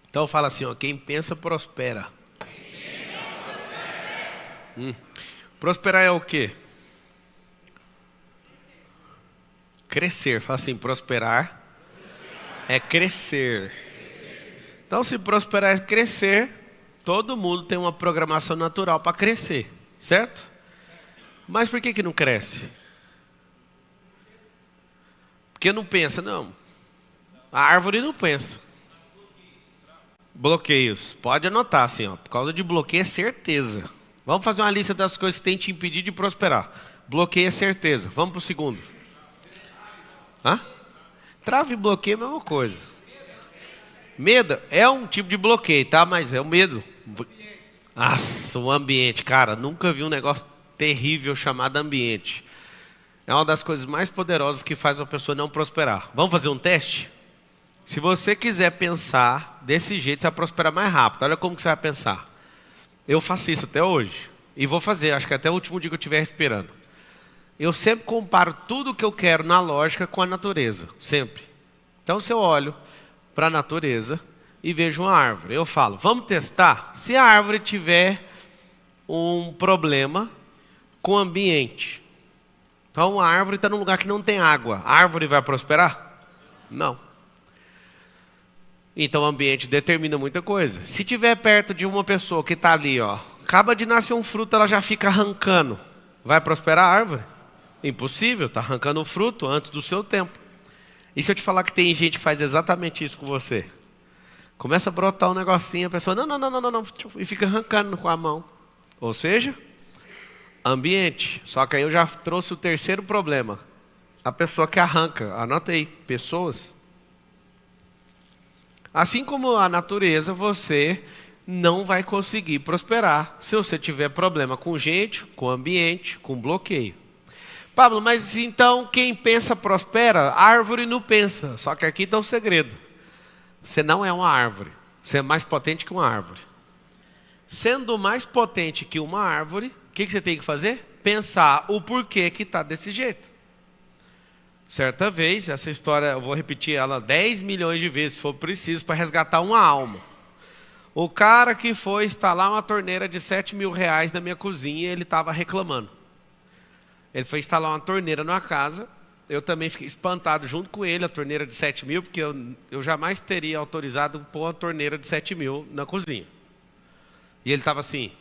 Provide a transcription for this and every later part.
Então fala assim, ó, quem pensa prospera. Prosperar é o quê? Crescer. Fala assim, prosperar é crescer. Então se prosperar é crescer, todo mundo tem uma programação natural para crescer, certo? Mas por que não cresce? Porque não pensa, não. A árvore não pensa. Bloqueios. Pode anotar assim, ó. Por causa de bloqueio é certeza. Vamos fazer uma lista das coisas que tem te impedir de prosperar. Bloqueio é certeza. Vamos para o segundo. Hã? Trava e bloqueio é a mesma coisa. Medo é um tipo de bloqueio, tá? Mas é o medo. Nossa, o ambiente. Cara, nunca vi um negócio terrível chamado ambiente. É uma das coisas mais poderosas que faz uma pessoa não prosperar. Vamos fazer um teste? Se você quiser pensar desse jeito, você vai prosperar mais rápido. Olha como que você vai pensar. Eu faço isso até hoje. E vou fazer, acho que até o último dia que eu estiver respirando. Eu sempre comparo tudo que eu quero na lógica com a natureza. Sempre. Então, se eu olho para a natureza e vejo uma árvore, eu falo, vamos testar? Se a árvore tiver um problema com o ambiente. Então, a árvore está num lugar que não tem água. A árvore vai prosperar? Não. Então o ambiente determina muita coisa. Se tiver perto de uma pessoa que está ali, ó, acaba de nascer um fruto, ela já fica arrancando. Vai prosperar a árvore? Impossível, está arrancando um fruto antes do seu tempo. E se eu te falar que tem gente que faz exatamente isso com você? Começa a brotar um negocinho, a pessoa, não, e fica arrancando com a mão. Ou seja, ambiente. Só que aí eu já trouxe o terceiro problema. A pessoa que arranca, anota aí, pessoas. Assim como a natureza, você não vai conseguir prosperar se você tiver problema com gente, com ambiente, com bloqueio. Pablo, mas então quem pensa prospera? A árvore não pensa. Só que aqui está o segredo. Você não é uma árvore. Você é mais potente que uma árvore. Sendo mais potente que uma árvore, o que você tem que fazer? Pensar o porquê que está desse jeito. Certa vez, essa história, eu vou repetir ela 10 milhões de vezes, se for preciso, para resgatar uma alma. O cara que foi instalar uma torneira de 7 mil reais na minha cozinha, ele estava reclamando. Ele foi instalar uma torneira numa casa, eu também fiquei espantado junto com ele, a torneira de 7 mil, porque eu jamais teria autorizado pôr uma torneira de 7 mil na cozinha. E ele estava assim,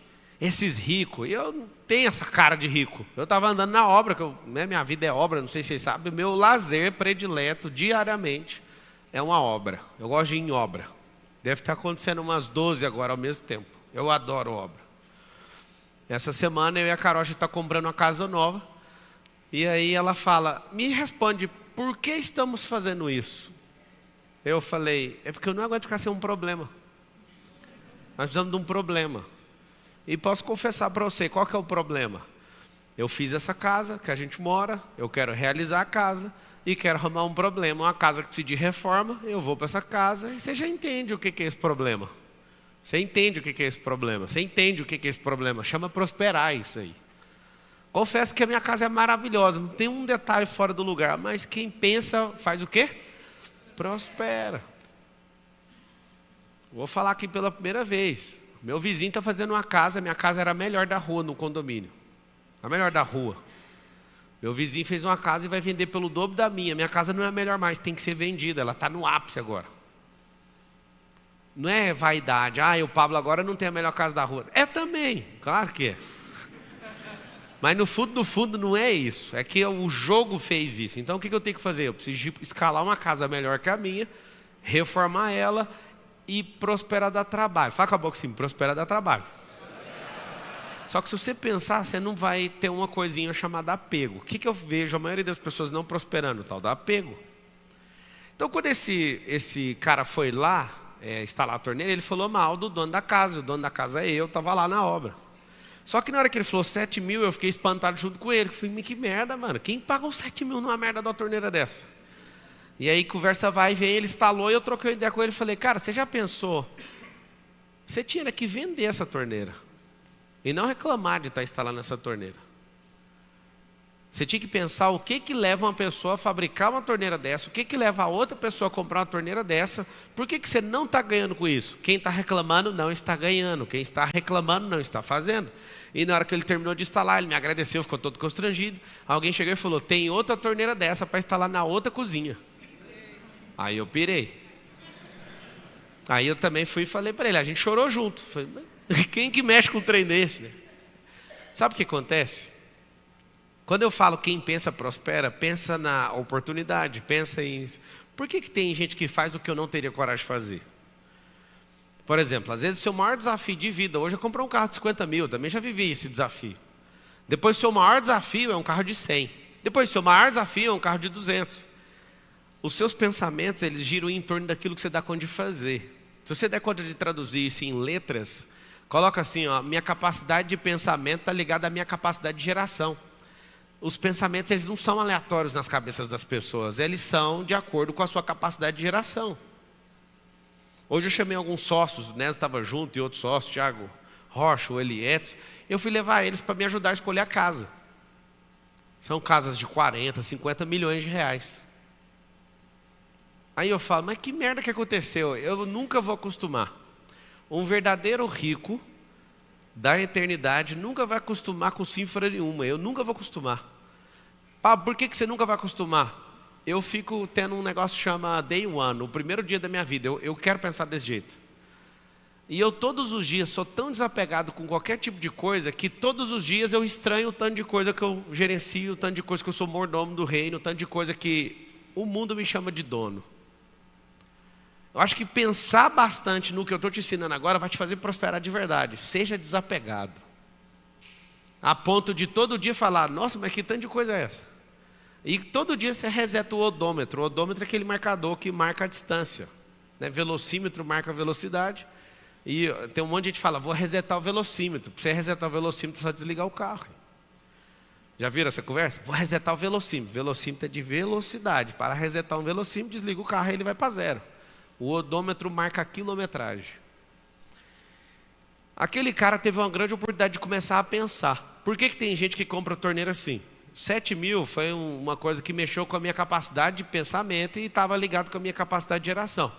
esses ricos, e eu não tenho essa cara de rico. Eu estava andando na obra, minha vida é obra, não sei se vocês sabem, meu lazer predileto diariamente é uma obra. Eu gosto de ir em obra. Deve estar acontecendo umas 12 agora ao mesmo tempo. Eu adoro obra. Essa semana eu e a Carol estamos comprando uma casa nova. E aí ela fala, me responde, por que estamos fazendo isso? Eu falei, é porque eu não aguento ficar sem um problema. Nós precisamos de um problema. E posso confessar para você, qual que é o problema? Eu fiz essa casa que a gente mora, eu quero realizar a casa e quero arrumar um problema. Uma casa que precisa de reforma, eu vou para essa casa e você já entende o que é esse problema. Você entende o que é esse problema. Você entende o que é esse problema. Chama prosperar isso aí. Confesso que a minha casa é maravilhosa, não tem um detalhe fora do lugar, mas quem pensa faz o quê? Prospera. Vou falar aqui pela primeira vez. Meu vizinho está fazendo uma casa, minha casa era a melhor da rua no condomínio. A melhor da rua. Meu vizinho fez uma casa e vai vender pelo dobro da minha. Minha casa não é a melhor mais, tem que ser vendida, ela está no ápice agora. Não é vaidade, o Pablo agora não tem a melhor casa da rua. É também, claro que é. Mas no fundo não é isso. É que o jogo fez isso. Então o que eu tenho que fazer? Eu preciso escalar uma casa melhor que a minha, reformar ela e prosperar dá trabalho. Fala com a boca assim, prosperar dá trabalho. Só que se você pensar, você não vai ter uma coisinha chamada apego. O que eu vejo a maioria das pessoas não prosperando? O tal da apego. Então quando esse cara foi lá instalar a torneira, ele falou mal do dono da casa. O dono da casa é eu, estava lá na obra. Só que na hora que ele falou 7 mil, eu fiquei espantado junto com ele. Eu falei, que merda, mano. Quem pagou 7 mil numa merda de uma torneira dessa? E aí conversa vai e vem, ele instalou e eu troquei ideia com ele e falei, cara, você já pensou? Você tinha que vender essa torneira. E não reclamar de estar instalando essa torneira. Você tinha que pensar o que leva uma pessoa a fabricar uma torneira dessa, o que leva a outra pessoa a comprar uma torneira dessa, por que você não está ganhando com isso? Quem está reclamando não está ganhando, quem está reclamando não está fazendo. E na hora que ele terminou de instalar, ele me agradeceu, ficou todo constrangido. Alguém chegou e falou, tem outra torneira dessa para instalar na outra cozinha. Aí eu pirei. Aí eu também fui e falei para ele, a gente chorou junto. Falei, quem que mexe com um trem desse, né? Sabe o que acontece? Quando eu falo quem pensa prospera, pensa na oportunidade, pensa em... Por que tem gente que faz o que eu não teria coragem de fazer? Por exemplo, às vezes o seu maior desafio de vida hoje é comprar um carro de 50 mil, eu também já vivi esse desafio. Depois o seu maior desafio é um carro de 100. Depois o seu maior desafio é um carro de 200. Os seus pensamentos, eles giram em torno daquilo que você dá conta de fazer. Se você der conta de traduzir isso em letras, coloca assim, ó, minha capacidade de pensamento está ligada à minha capacidade de geração. Os pensamentos, eles não são aleatórios nas cabeças das pessoas, eles são de acordo com a sua capacidade de geração. Hoje eu chamei alguns sócios, o Nes estava junto e outros sócios, Thiago Rocha, o Elieto, eu fui levar eles para me ajudar a escolher a casa. São casas de 40, 50 milhões de reais. Aí eu falo, mas que merda que aconteceu? Eu nunca vou acostumar. Um verdadeiro rico da eternidade nunca vai acostumar com cifra nenhuma. Eu nunca vou acostumar. Pablo, por que você nunca vai acostumar? Eu fico tendo um negócio que chama Day One, o primeiro dia da minha vida. Eu quero pensar desse jeito. E eu todos os dias sou tão desapegado com qualquer tipo de coisa que todos os dias eu estranho o tanto de coisa que eu gerencio, o tanto de coisa que eu sou mordomo do reino, o tanto de coisa que o mundo me chama de dono. Eu acho que pensar bastante no que eu estou te ensinando agora vai te fazer prosperar de verdade. Seja desapegado. A ponto de todo dia falar, nossa, mas que tanto de coisa é essa? E todo dia você reseta o odômetro. O odômetro é aquele marcador que marca a distância, né? Velocímetro marca a velocidade. E tem um monte de gente que fala, vou resetar o velocímetro. Para você resetar o velocímetro, é só desligar o carro. Já viram essa conversa? Vou resetar o velocímetro. Velocímetro é de velocidade. Para resetar um velocímetro, desliga o carro e ele vai para zero. O odômetro marca a quilometragem. Aquele cara teve uma grande oportunidade de começar a pensar. Por que tem gente que compra torneira assim? 7 mil foi uma coisa que mexeu com a minha capacidade de pensamento e estava ligado com a minha capacidade de geração.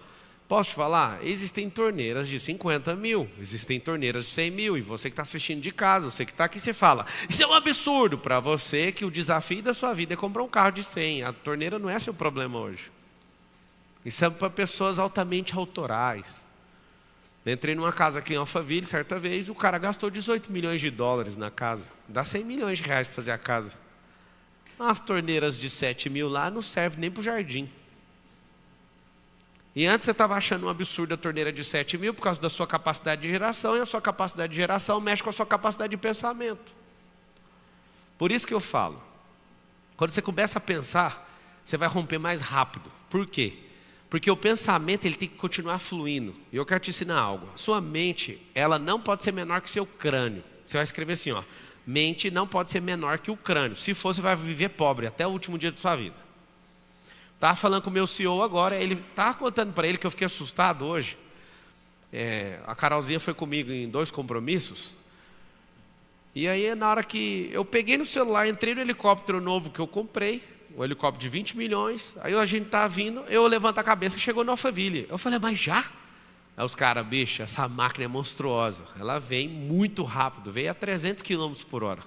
Posso te falar? Existem torneiras de 50 mil, existem torneiras de 100 mil. E você que está assistindo de casa, você que está aqui, você fala, isso é um absurdo para você que o desafio da sua vida é comprar um carro de 100. A torneira não é seu problema hoje. Isso é para pessoas altamente autorais. Entrei numa casa aqui em Alphaville, certa vez, o cara gastou 18 milhões de dólares na casa. Dá 100 milhões de reais para fazer a casa. As torneiras de 7 mil lá não servem nem para o jardim. E antes você estava achando um absurdo a torneira de 7 mil por causa da sua capacidade de geração, e a sua capacidade de geração mexe com a sua capacidade de pensamento. Por isso que eu falo, quando você começa a pensar, você vai romper mais rápido. Por quê? Porque o pensamento ele tem que continuar fluindo. E eu quero te ensinar algo. Sua mente, ela não pode ser menor que seu crânio. Você vai escrever assim, ó. Mente não pode ser menor que o crânio. Se for, você vai viver pobre até o último dia da sua vida. Estava falando com o meu CEO agora, ele estava contando para ele que eu fiquei assustado hoje. A Carolzinha foi comigo em 2 compromissos. E aí, na hora que eu peguei no celular, entrei no helicóptero novo que eu comprei, o helicóptero de 20 milhões, aí a gente tá vindo, eu levanto a cabeça e chegou no Alphaville. Eu falei, mas já? Aí os caras, bicho, essa máquina é monstruosa. Ela vem muito rápido, veio a 300 km por hora.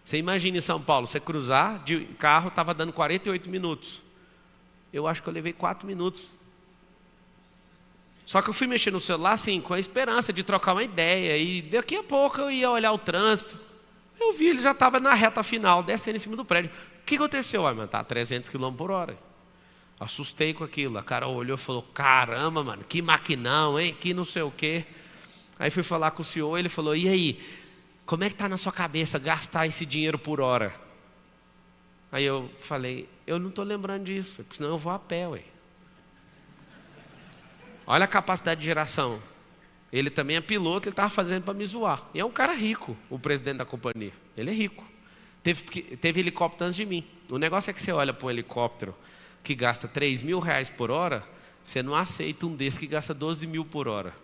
Você imagina em São Paulo, você cruzar de carro, estava dando 48 minutos. Eu acho que eu levei 4 minutos. Só que eu fui mexer no celular assim, com a esperança de trocar uma ideia, e daqui a pouco eu ia olhar o trânsito. Eu vi, ele já estava na reta final, descendo em cima do prédio. O que aconteceu? Mano, tá a 300 km por hora. Assustei com aquilo. A cara olhou e falou, caramba, mano, que maquinão, hein? Que não sei o quê. Aí fui falar com o senhor, ele falou, e aí, como é que tá na sua cabeça gastar esse dinheiro por hora? Aí eu falei, eu não estou lembrando disso, porque senão eu vou a pé, ué. Olha a capacidade de geração. Ele também é piloto, ele estava fazendo para me zoar. E é um cara rico, o presidente da companhia. Ele é rico. Teve helicóptero antes de mim. O negócio é que você olha para um helicóptero que gasta 3 mil reais por hora, você não aceita um desse que gasta 12 mil por hora.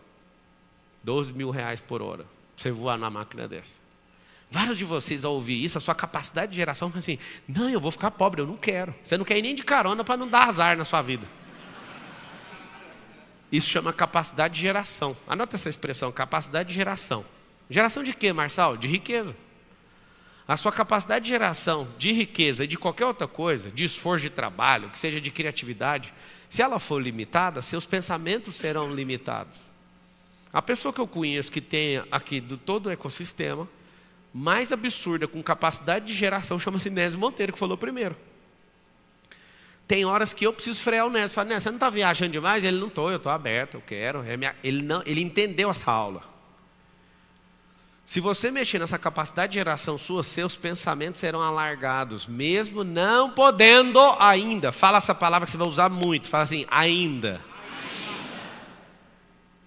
12 mil reais por hora. Pra você voar na máquina dessa. Vários de vocês, ao ouvir isso, a sua capacidade de geração fala assim: não, eu vou ficar pobre, eu não quero. Você não quer ir nem de carona para não dar azar na sua vida. Isso chama capacidade de geração. Anota essa expressão, capacidade de geração. Geração de quê, Marçal? De riqueza. A sua capacidade de geração de riqueza e de qualquer outra coisa, de esforço de trabalho, que seja de criatividade, se ela for limitada, seus pensamentos serão limitados. A pessoa que eu conheço que tem aqui do todo o ecossistema, mais absurda, com capacidade de geração, chama-se Nésio Monteiro, que falou primeiro. Tem horas que eu preciso frear o Nésio. Fala: Nésio, você não está viajando demais? Ele: não estou, eu estou aberto, eu quero. Ele entendeu essa aula. Se você mexer nessa capacidade de geração sua, seus pensamentos serão alargados, mesmo não podendo ainda. Fala essa palavra que você vai usar muito. Fala assim: ainda.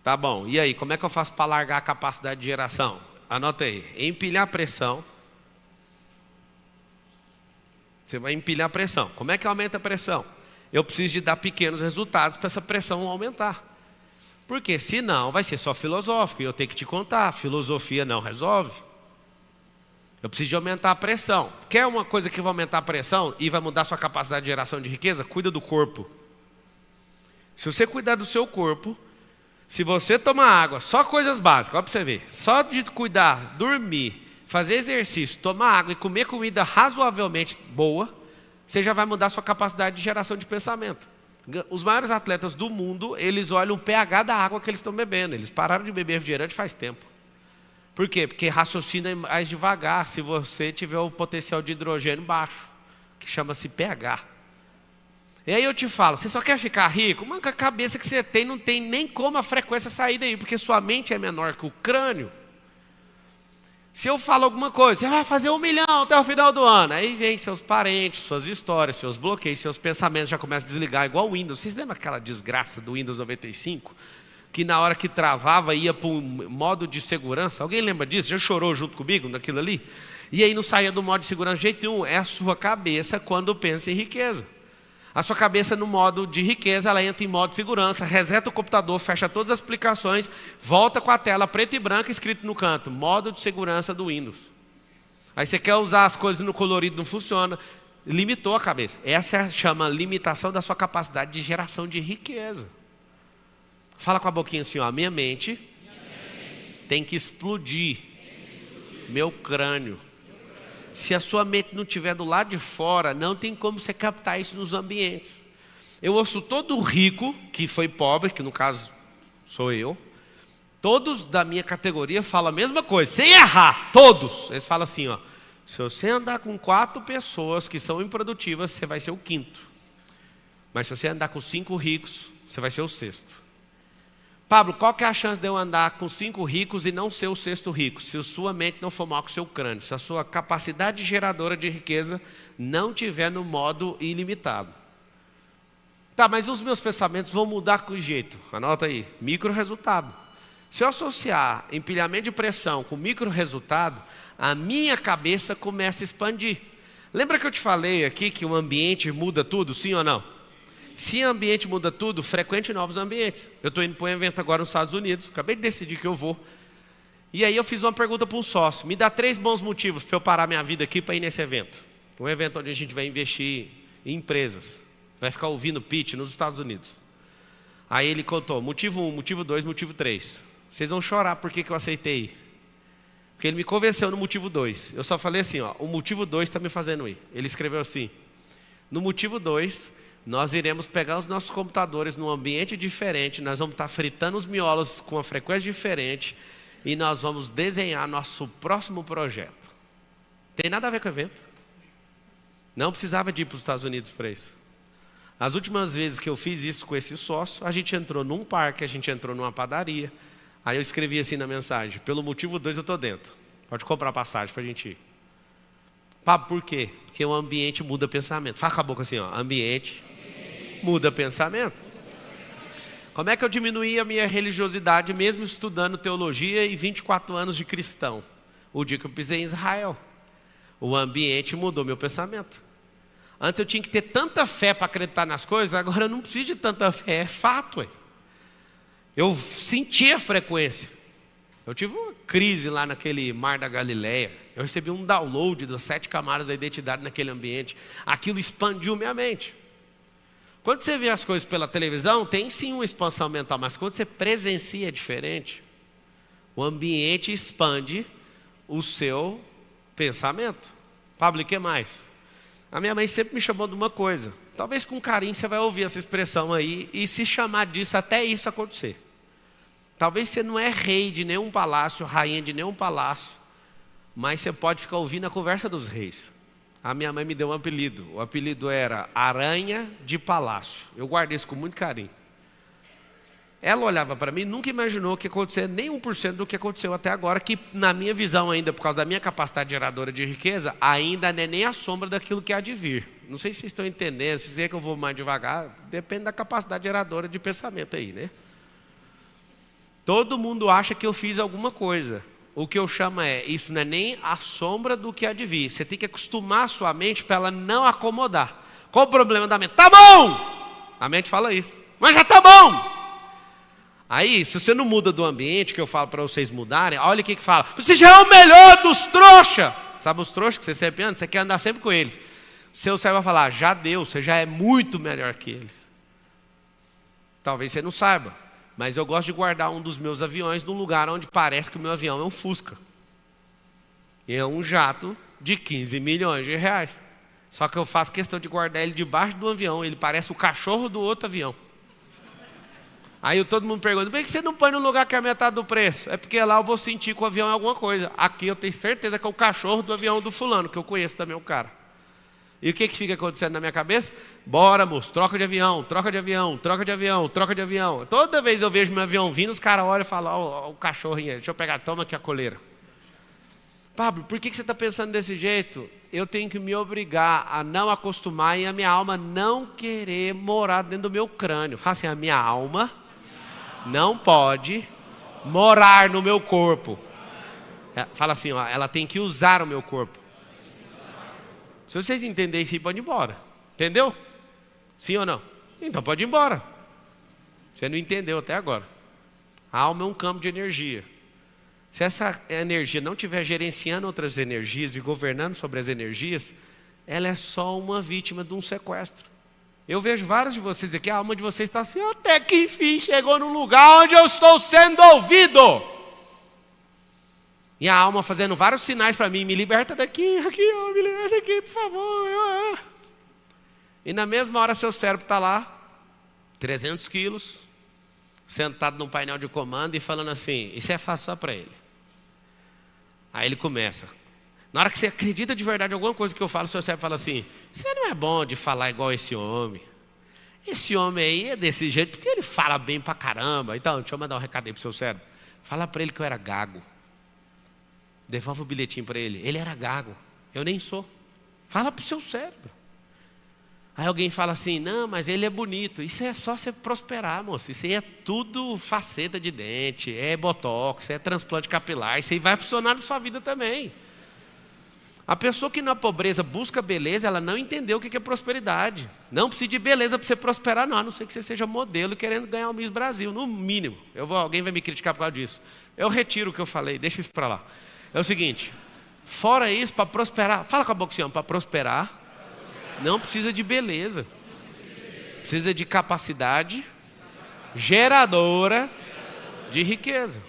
Tá bom, e aí, como é que eu faço para alargar a capacidade de geração? Anota aí: empilhar pressão. Você vai empilhar pressão. Como é que aumenta a pressão? Eu preciso de dar pequenos resultados para essa pressão aumentar. Porque senão vai ser só filosófico, e eu tenho que te contar, filosofia não resolve. Eu preciso de aumentar a pressão. Quer uma coisa que vai aumentar a pressão e vai mudar a sua capacidade de geração de riqueza? Cuida do corpo. Se você cuidar do seu corpo, se você tomar água, só coisas básicas, olha para você ver, só de cuidar, dormir, fazer exercício, tomar água e comer comida razoavelmente boa, você já vai mudar a sua capacidade de geração de pensamento. Os maiores atletas do mundo, eles olham o pH da água que eles estão bebendo. Eles pararam de beber refrigerante faz tempo. Por quê? Porque raciocina mais devagar se você tiver o potencial de hidrogênio baixo, que chama-se pH. E aí eu te falo: você só quer ficar rico? Mas com a cabeça que você tem, não tem nem como a frequência sair daí, porque sua mente é menor que o crânio. Se eu falo alguma coisa: você vai fazer 1 milhão até o final do ano. Aí vem seus parentes, suas histórias, seus bloqueios, seus pensamentos já começam a desligar, igual o Windows. Vocês lembram aquela desgraça do Windows 95? Que na hora que travava ia para um modo de segurança? Alguém lembra disso? Já chorou junto comigo naquilo ali? E aí não saía do modo de segurança de jeito nenhum. É a sua cabeça quando pensa em riqueza. A sua cabeça no modo de riqueza, ela entra em modo de segurança, reseta o computador, fecha todas as aplicações, volta com a tela preta e branca escrito no canto: modo de segurança do Windows. Aí você quer usar as coisas no colorido, não funciona. Limitou a cabeça. Essa chama limitação da sua capacidade de geração de riqueza. Fala com a boquinha assim: ó, minha mente tem que explodir meu crânio. Se a sua mente não estiver do lado de fora, não tem como você captar isso nos ambientes. Eu ouço todo rico que foi pobre, que no caso sou eu, todos da minha categoria falam a mesma coisa, sem errar, todos. Eles falam assim: ó, se você andar com 4 pessoas que são improdutivas, você vai ser o 5º. Mas se você andar com 5 ricos, você vai ser o 6º. Pablo, qual que é a chance de eu andar com 5 ricos e não ser o 6º rico? Se a sua mente não for mal com o seu crânio, se a sua capacidade geradora de riqueza não estiver no modo ilimitado. Tá, mas os meus pensamentos vão mudar com jeito. Anota aí: micro resultado. Se eu associar empilhamento de pressão com micro resultado, a minha cabeça começa a expandir. Lembra que eu te falei aqui que o ambiente muda tudo, sim ou não? Se o ambiente muda tudo, frequente novos ambientes. Eu estou indo para um evento agora nos Estados Unidos, acabei de decidir que eu vou. E aí eu fiz uma pergunta para um sócio: me dá 3 bons motivos para eu parar minha vida aqui para ir nesse evento. Um evento onde a gente vai investir em empresas. Vai ficar ouvindo pitch nos Estados Unidos. Aí ele contou: motivo 1, motivo 2, motivo 3. Vocês vão chorar por que eu aceitei ir. Porque ele me convenceu no motivo 2. Eu só falei assim: ó, o motivo 2 está me fazendo ir. Ele escreveu assim: no motivo 2... nós iremos pegar os nossos computadores num ambiente diferente, nós vamos estar fritando os miolos com uma frequência diferente e nós vamos desenhar nosso próximo projeto. Tem nada a ver com o evento. Não precisava de ir para os Estados Unidos para isso. As últimas vezes que eu fiz isso com esse sócio, a gente entrou num parque, a gente entrou numa padaria. Aí eu escrevi assim na mensagem: pelo motivo 2 eu estou dentro. Pode comprar passagem para a gente ir. Pablo, por quê? Porque o ambiente muda pensamento. Fala com a boca assim, ó: ambiente muda pensamento. Como é que eu diminuí a minha religiosidade mesmo estudando teologia e 24 anos de cristão? O dia que eu pisei em Israel. O ambiente mudou meu pensamento. Antes eu tinha que ter tanta fé para acreditar nas coisas, agora eu não preciso de tanta fé, é fato. Eu senti a frequência. Eu tive uma crise lá naquele Mar da Galileia. Eu recebi um download das 7 camadas da identidade naquele ambiente. Aquilo expandiu minha mente. Quando você vê as coisas pela televisão, tem sim uma expansão mental, mas quando você presencia é diferente. O ambiente expande o seu pensamento. Pablo, e o que mais? A minha mãe sempre me chamou de uma coisa. Talvez com carinho você vai ouvir essa expressão aí e se chamar disso até isso acontecer. Talvez você não é rei de nenhum palácio, rainha de nenhum palácio, mas você pode ficar ouvindo a conversa dos reis. A minha mãe me deu um apelido. O apelido era Aranha de Palácio. Eu guardei isso com muito carinho. Ela olhava para mim e nunca imaginou que ia acontecer nem 1% do que aconteceu até agora, que na minha visão ainda, por causa da minha capacidade geradora de riqueza, ainda não é nem a sombra daquilo que há de vir. Não sei se vocês estão entendendo, se é que eu vou mais devagar, depende da capacidade geradora de pensamento aí, né? Todo mundo acha que eu fiz alguma coisa. O que eu chamo isso não é nem a sombra do que há de vir. Você tem que acostumar a sua mente para ela não acomodar. Qual o problema da mente? Tá bom! A mente fala isso, mas já tá bom! Aí, se você não muda do ambiente, que eu falo para vocês mudarem, olha o que fala. Você já é o melhor dos trouxas. Sabe os trouxas que você sempre anda? Você quer andar sempre com eles. Seu cérebro vai falar, já deu, você já é muito melhor que eles. Talvez você não saiba, mas eu gosto de guardar um dos meus aviões num lugar onde parece que o meu avião é um Fusca. E é um jato de 15 milhões de reais. Só que eu faço questão de guardar ele debaixo do avião, ele parece o cachorro do outro avião. Aí todo mundo pergunta, por que você não põe no lugar que é a metade do preço? É porque lá eu vou sentir que o avião é alguma coisa. Aqui eu tenho certeza que é o cachorro do avião do fulano, que eu conheço também o cara. E o que fica acontecendo na minha cabeça? Bora, moço, troca de avião, troca de avião, troca de avião, troca de avião. Toda vez eu vejo meu avião vindo, os caras olham e falam, ó, o cachorrinho aí, deixa eu pegar, toma aqui a coleira. Pablo, por que você está pensando desse jeito? Eu tenho que me obrigar a não acostumar e a minha alma não querer morar dentro do meu crânio. Fala assim, a minha alma não pode morar no meu corpo. Fala assim, ó, ela tem que usar o meu corpo. Se vocês entenderem isso, pode ir embora. Entendeu? Sim ou não? Então pode ir embora. Você não entendeu até agora. A alma é um campo de energia. Se essa energia não estiver gerenciando outras energias e governando sobre as energias, ela é só uma vítima de um sequestro. Eu vejo vários de vocês aqui, a alma de vocês está assim, até que enfim chegou num lugar onde eu estou sendo ouvido. E a alma fazendo vários sinais para mim, me liberta daqui, aqui, ó, me liberta daqui, por favor. E na mesma hora seu cérebro está lá, 300 quilos, sentado num painel de comando e falando assim, isso é fácil só para ele. Aí ele começa. Na hora que você acredita de verdade em alguma coisa que eu falo, o seu cérebro fala assim, você não é bom de falar igual esse homem. Esse homem aí é desse jeito, porque ele fala bem pra caramba. Então, deixa eu mandar um recado aí pro seu cérebro. Fala para ele que eu era gago. Devolve o bilhetinho para ele. Ele era gago, eu nem sou. Fala pro seu cérebro. Aí alguém fala assim, não, mas ele é bonito. Isso é só você prosperar, moço. Isso aí é tudo faceta de dente, é botox, é transplante capilar. Isso aí vai funcionar na sua vida também. A pessoa que na pobreza busca beleza, ela não entendeu o que é prosperidade. Não precisa de beleza para você prosperar, não. A não ser que você seja modelo querendo ganhar o Miss Brasil, no mínimo. Alguém vai me criticar por causa disso. Eu retiro o que eu falei, deixa isso para lá. É o seguinte, fora isso, para prosperar, fala com a boca assim, para prosperar, não precisa de beleza. Precisa de capacidade geradora de riqueza.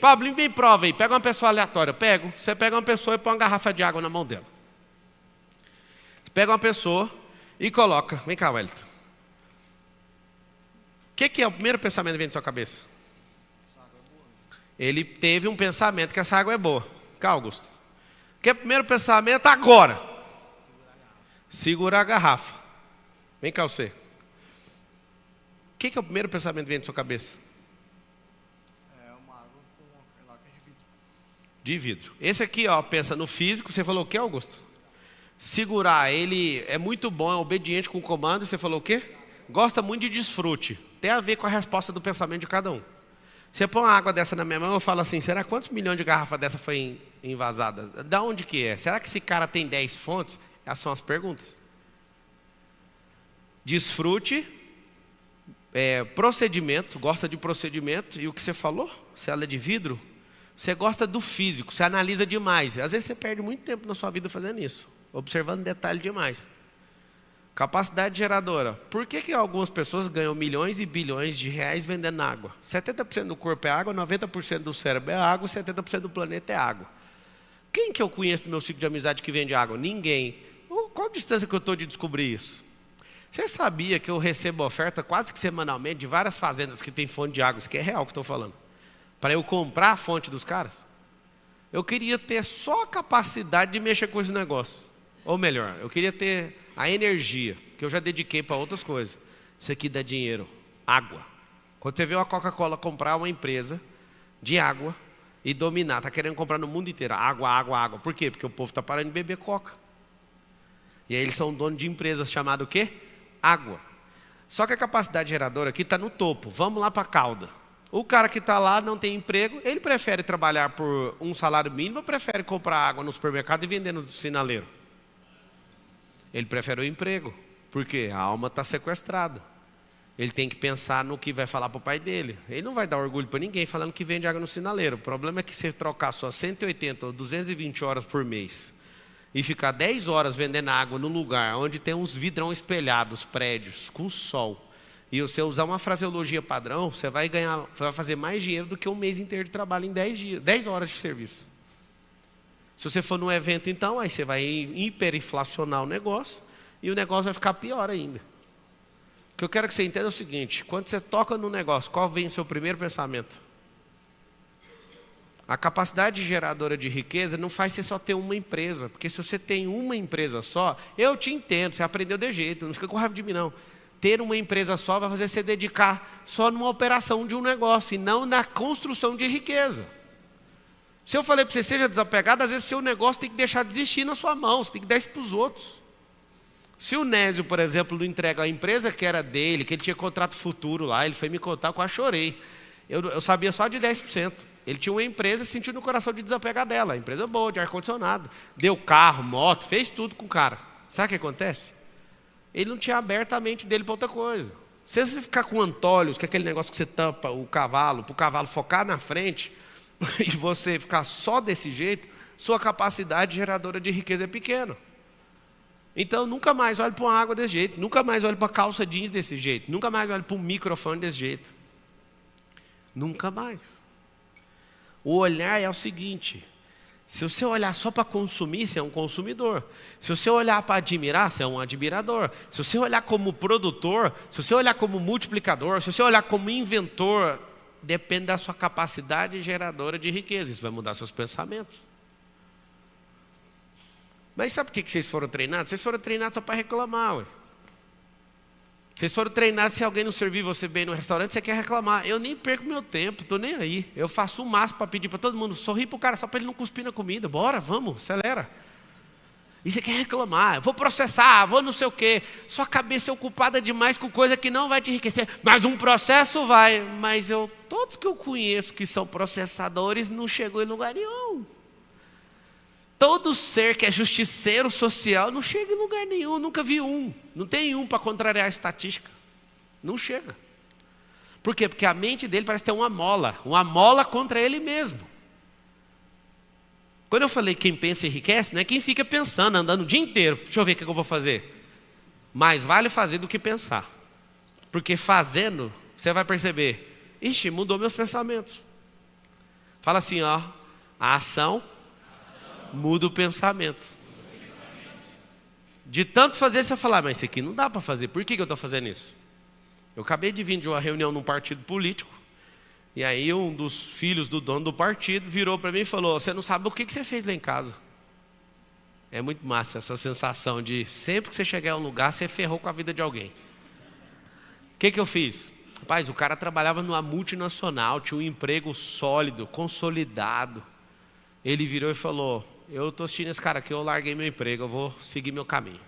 Pablo, me prova aí, pega uma pessoa aleatória. Pego, você pega uma pessoa e põe uma garrafa de água na mão dela. Pega uma pessoa e coloca, vem cá, Wellington. O que é o primeiro pensamento que vem na sua cabeça? Ele teve um pensamento que essa água é boa. Cá, Augusto. O que é o primeiro pensamento agora? Segurar a garrafa. Vem cá, você. O que é o primeiro pensamento que vem na sua cabeça? De vidro. Esse aqui, ó, pensa no físico. Você falou o que, Augusto? Segurar, ele é muito bom, é obediente com o comando. Você falou o quê? Gosta muito de desfrute. Tem a ver com a resposta do pensamento de cada um. Você põe uma água dessa na minha mão, eu falo assim, será quantos milhões de garrafas dessa foi invasada? Da onde que é? Será que esse cara tem 10 fontes? Essas são as perguntas. Desfrute, procedimento, gosta de procedimento. E o que você falou? Se ela é de vidro, Você gosta do físico, você analisa demais. Às vezes você perde muito tempo na sua vida fazendo isso, observando detalhe demais. Capacidade geradora. Por que algumas pessoas ganham milhões e bilhões de reais vendendo água? 70% do corpo é água, 90% do cérebro é água, 70% do planeta é água. Quem que eu conheço do meu ciclo de amizade que vende água? Ninguém. Qual a distância que eu estou de descobrir isso? Você sabia que eu recebo oferta quase que semanalmente de várias fazendas que tem fonte de água? Isso que é real que eu estou falando. Para eu comprar a fonte dos caras? Eu queria ter só a capacidade de mexer com esse negócio. Ou melhor, eu queria ter a energia, que eu já dediquei para outras coisas. Isso aqui dá dinheiro. Água. Quando você vê uma Coca-Cola comprar uma empresa de água e dominar, está querendo comprar no mundo inteiro. Água, água, água. Por quê? Porque o povo está parando de beber Coca. E aí eles são donos de empresas chamadas o quê? Água. Só que a capacidade geradora aqui está no topo. Vamos lá para a cauda. O cara que está lá não tem emprego, ele prefere trabalhar por um salário mínimo ou prefere comprar água no supermercado e vender no sinaleiro? Ele prefere o emprego, porque a alma está sequestrada. Ele tem que pensar no que vai falar para o pai dele. Ele não vai dar orgulho para ninguém falando que vende água no sinaleiro. O problema é que se trocar só 180 ou 220 horas por mês e ficar 10 horas vendendo água no lugar onde tem uns vidrão espelhados, prédios, com sol, e você usar uma fraseologia padrão, você vai fazer mais dinheiro do que um mês inteiro de trabalho em 10 horas de serviço. Se você for num evento, então, aí você vai hiperinflacionar o negócio e o negócio vai ficar pior ainda. O que eu quero que você entenda é o seguinte: quando você toca no negócio, qual vem o seu primeiro pensamento? A capacidade geradora de riqueza não faz você só ter uma empresa, porque se você tem uma empresa só, eu te entendo, você aprendeu de jeito, não fica com raiva de mim não. Ter uma empresa só vai fazer você dedicar só numa operação de um negócio e não na construção de riqueza. Se eu falei para você, seja desapegado, às vezes seu negócio tem que deixar de existir na sua mão, você tem que dar isso para os outros. Se o Nésio, por exemplo, não entrega a empresa que era dele, que ele tinha contrato futuro lá, ele foi me contar, eu quase chorei. Eu sabia só de 10%. Ele tinha uma empresa e sentiu no coração de desapegar dela. Empresa boa, de ar-condicionado. Deu carro, moto, fez tudo com o cara. Sabe o que acontece? Ele não tinha aberto a mente dele para outra coisa. Se você ficar com antolhos, que é aquele negócio que você tampa o cavalo, para o cavalo focar na frente, e você ficar só desse jeito, sua capacidade geradora de riqueza é pequena. Então, nunca mais olhe para uma água desse jeito, nunca mais olhe para calça jeans desse jeito, nunca mais olhe para um microfone desse jeito. Nunca mais. O olhar é o seguinte: se você olhar só para consumir, você é um consumidor. Se você olhar para admirar, você é um admirador. Se você olhar como produtor, se você olhar como multiplicador, se você olhar como inventor, depende da sua capacidade geradora de riqueza. Isso vai mudar seus pensamentos. Mas sabe por que vocês foram treinados? Vocês foram treinados só para reclamar, ué. Vocês foram treinados, se alguém não servir você bem no restaurante, você quer reclamar. Eu nem perco meu tempo, estou nem aí. Eu faço o máximo para pedir para todo mundo, sorrir para o cara só para ele não cuspir na comida. Bora, vamos, acelera. E você quer reclamar, vou processar, vou não sei o quê. Sua cabeça é ocupada demais com coisa que não vai te enriquecer. Mas um processo vai. Mas todos que eu conheço que são processadores não chegou em lugar nenhum. Todo ser que é justiceiro social não chega em lugar nenhum, nunca vi um. Não tem um para contrariar a estatística. Não chega. Por quê? Porque a mente dele parece ter uma mola contra ele mesmo. Quando eu falei quem pensa enriquece, não é quem fica pensando, andando o dia inteiro. Deixa eu ver o que eu vou fazer. Mais vale fazer do que pensar. Porque fazendo, você vai perceber, ixi, mudou meus pensamentos. Fala assim, ó, a ação muda o pensamento. De tanto fazer, você vai falar, mas isso aqui não dá para fazer. Por que eu estou fazendo isso? Eu acabei de vir de uma reunião num partido político. E aí um dos filhos do dono do partido virou para mim e falou, você não sabe o que você fez lá em casa. É muito massa essa sensação de sempre que você chegar a um lugar, você ferrou com a vida de alguém. O que eu fiz? Rapaz, o cara trabalhava numa multinacional, tinha um emprego sólido, consolidado. Ele virou e falou, eu estou assistindo esse cara aqui, eu larguei meu emprego, eu vou seguir meu caminho.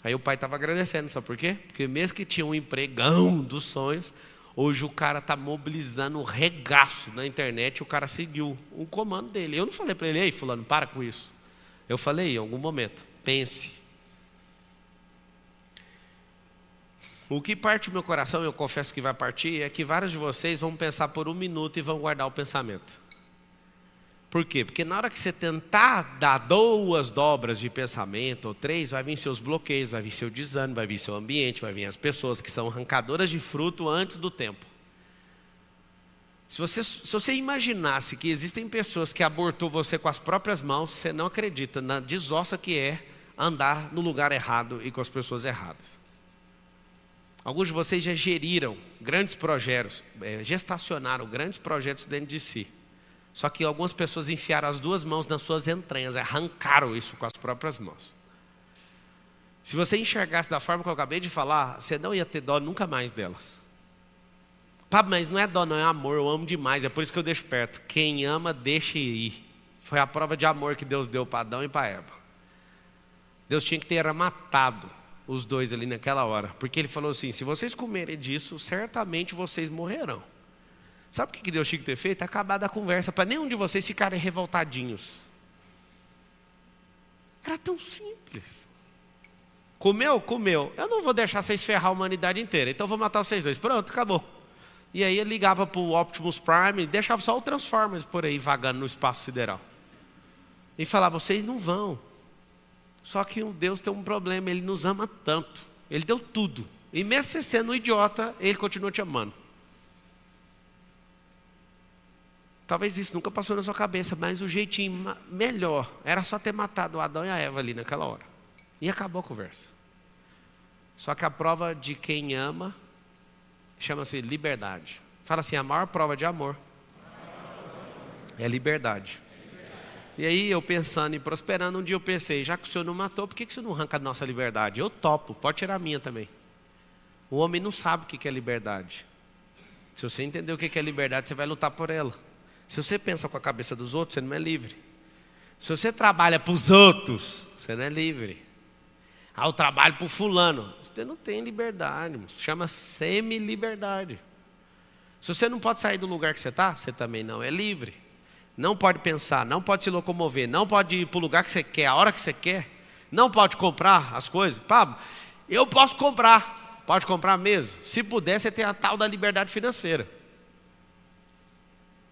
Aí o pai estava agradecendo, sabe por quê? Porque mesmo que tinha um empregão dos sonhos, hoje o cara está mobilizando um regaço na internet e o cara seguiu um comando dele. Eu não falei para ele, ei fulano, para com isso. Eu falei em algum momento, pense. O que parte do meu coração, eu confesso que vai partir, é que vários de vocês vão pensar por um minuto e vão guardar o pensamento. Por quê? Porque na hora que você tentar dar 2 dobras de pensamento, ou 3, vai vir seus bloqueios, vai vir seu desânimo, vai vir seu ambiente, vai vir as pessoas que são arrancadoras de fruto antes do tempo. Se você imaginasse que existem pessoas que abortou você com as próprias mãos, você não acredita na desossa que é andar no lugar errado e com as pessoas erradas. Alguns de vocês já geriram grandes projetos, gestacionaram grandes projetos dentro de si. Só que algumas pessoas enfiaram as 2 mãos nas suas entranhas, arrancaram isso com as próprias mãos. Se você enxergasse da forma que eu acabei de falar, você não ia ter dó nunca mais delas. Pablo, mas não é dó, não, é amor, eu amo demais, é por isso que eu deixo perto. Quem ama, deixa ir. Foi a prova de amor que Deus deu para Adão e para Eva. Deus tinha que ter matado os 2 ali naquela hora, porque Ele falou assim, se vocês comerem disso, certamente vocês morrerão. Sabe o que Deus tinha que ter feito? Acabar a conversa, para nenhum de vocês ficarem revoltadinhos. Era tão simples. Comeu? Comeu. Eu não vou deixar vocês ferrar a humanidade inteira, então eu vou matar vocês 2. Pronto, acabou. E aí ele ligava para o Optimus Prime e deixava só o Transformers por aí vagando no espaço sideral. E falava, vocês não vão. Só que o Deus tem um problema, Ele nos ama tanto. Ele deu tudo. E mesmo você sendo um idiota, Ele continua te amando. Talvez isso nunca passou na sua cabeça, mas o jeitinho melhor era só ter matado o Adão e a Eva ali naquela hora. E acabou a conversa. Só que a prova de quem ama chama-se liberdade. Fala assim, a maior prova de amor é liberdade. E aí eu pensando e prosperando, um dia eu pensei, já que o Senhor não matou, por que o Senhor não arranca a nossa liberdade? Eu topo, pode tirar a minha também. O homem não sabe o que é liberdade. Se você entender o que é liberdade, você vai lutar por ela. Se você pensa com a cabeça dos outros, você não é livre. Se você trabalha para os outros, você não é livre. Eu trabalho para o fulano. Você não tem liberdade, se chama semi-liberdade. Se você não pode sair do lugar que você está, você também não é livre. Não pode pensar, não pode se locomover, não pode ir para o lugar que você quer, a hora que você quer. Não pode comprar as coisas. Pablo, eu posso comprar. Pode comprar mesmo. Se puder, você tem a tal da liberdade financeira.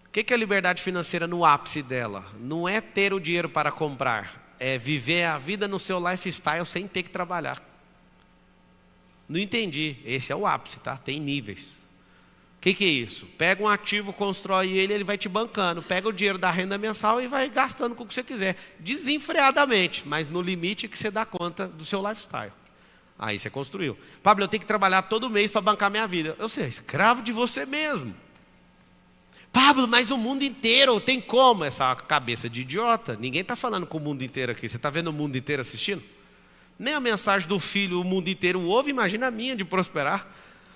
O que é a liberdade financeira no ápice dela? Não é ter o dinheiro para comprar, é viver a vida no seu lifestyle sem ter que trabalhar. Não entendi, esse é o ápice, tá? Tem níveis. O que é isso? Pega um ativo, constrói ele, ele vai te bancando. Pega o dinheiro da renda mensal e vai gastando com o que você quiser. Desenfreadamente, mas no limite que você dá conta do seu lifestyle. Aí você construiu. Pablo, eu tenho que trabalhar todo mês para bancar minha vida. Você é escravo de você mesmo. Pablo, mas o mundo inteiro tem como? Essa cabeça de idiota. Ninguém está falando com o mundo inteiro aqui. Você está vendo o mundo inteiro assistindo? Nem a mensagem do filho o mundo inteiro ouve. Imagina a minha de prosperar.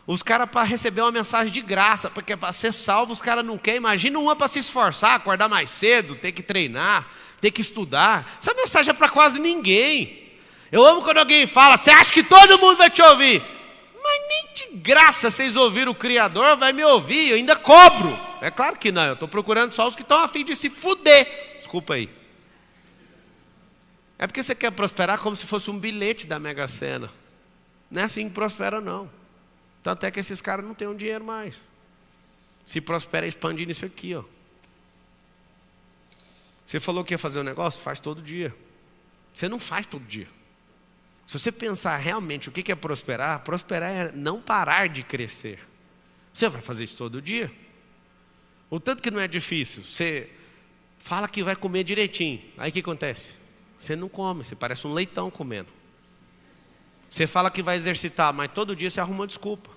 Os caras para receber uma mensagem de graça, porque para ser salvo os caras não querem. Imagina uma para se esforçar, acordar mais cedo, ter que treinar, ter que estudar. Essa mensagem é para quase ninguém. Eu amo quando alguém fala, você acha que todo mundo vai te ouvir? Mas nem de graça vocês ouviram o Criador, vai me ouvir, eu ainda cobro. É claro que não, eu estou procurando só os que estão a fim de se fuder. Desculpa aí. É porque você quer prosperar como se fosse um bilhete da Mega Sena. Não é assim que prospera não. Tanto é que esses caras não têm um dinheiro mais. Se prospera expandindo isso aqui, ó. Você falou que ia fazer um negócio? Faz todo dia. Você não faz todo dia. Se você pensar realmente o que é prosperar, prosperar é não parar de crescer. Você vai fazer isso todo dia. O tanto que não é difícil. Você fala que vai comer direitinho. Aí o que acontece? Você não come, você parece um leitão comendo. Você fala que vai exercitar, mas todo dia você arruma uma desculpa.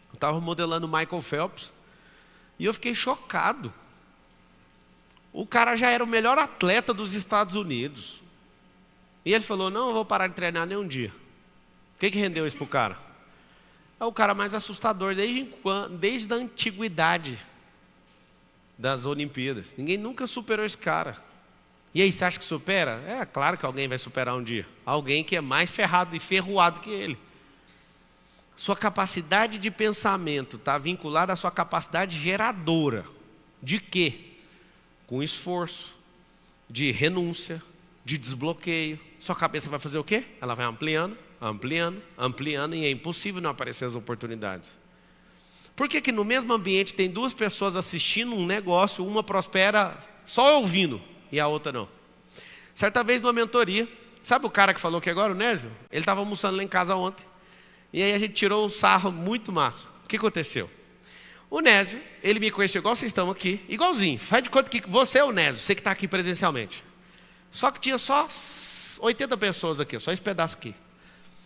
Eu estava modelando o Michael Phelps e eu fiquei chocado. O cara já era o melhor atleta dos Estados Unidos. E ele falou, não, eu vou parar de treinar nem um dia. O que rendeu isso para o cara? É o cara mais assustador desde a antiguidade das Olimpíadas. Ninguém nunca superou esse cara. E aí, você acha que supera? É claro que alguém vai superar um dia. Alguém que é mais ferrado e ferroado que ele. Sua capacidade de pensamento está vinculada à sua capacidade geradora. De quê? Com esforço, de renúncia, de desbloqueio. Sua cabeça vai fazer o quê? Ela vai ampliando, ampliando, ampliando, e é impossível não aparecer as oportunidades. Por que no mesmo ambiente tem 2 pessoas assistindo um negócio, uma prospera só ouvindo, e a outra não. Certa vez numa mentoria, sabe o cara que falou aqui agora, o Nésio? Ele estava almoçando lá em casa ontem, e aí a gente tirou um sarro muito massa. O que aconteceu? O Nésio, ele me conheceu igual vocês estão aqui, igualzinho. Faz de conta que você é o Nésio, você que está aqui presencialmente. Só que tinha só 80 pessoas aqui, só esse pedaço aqui.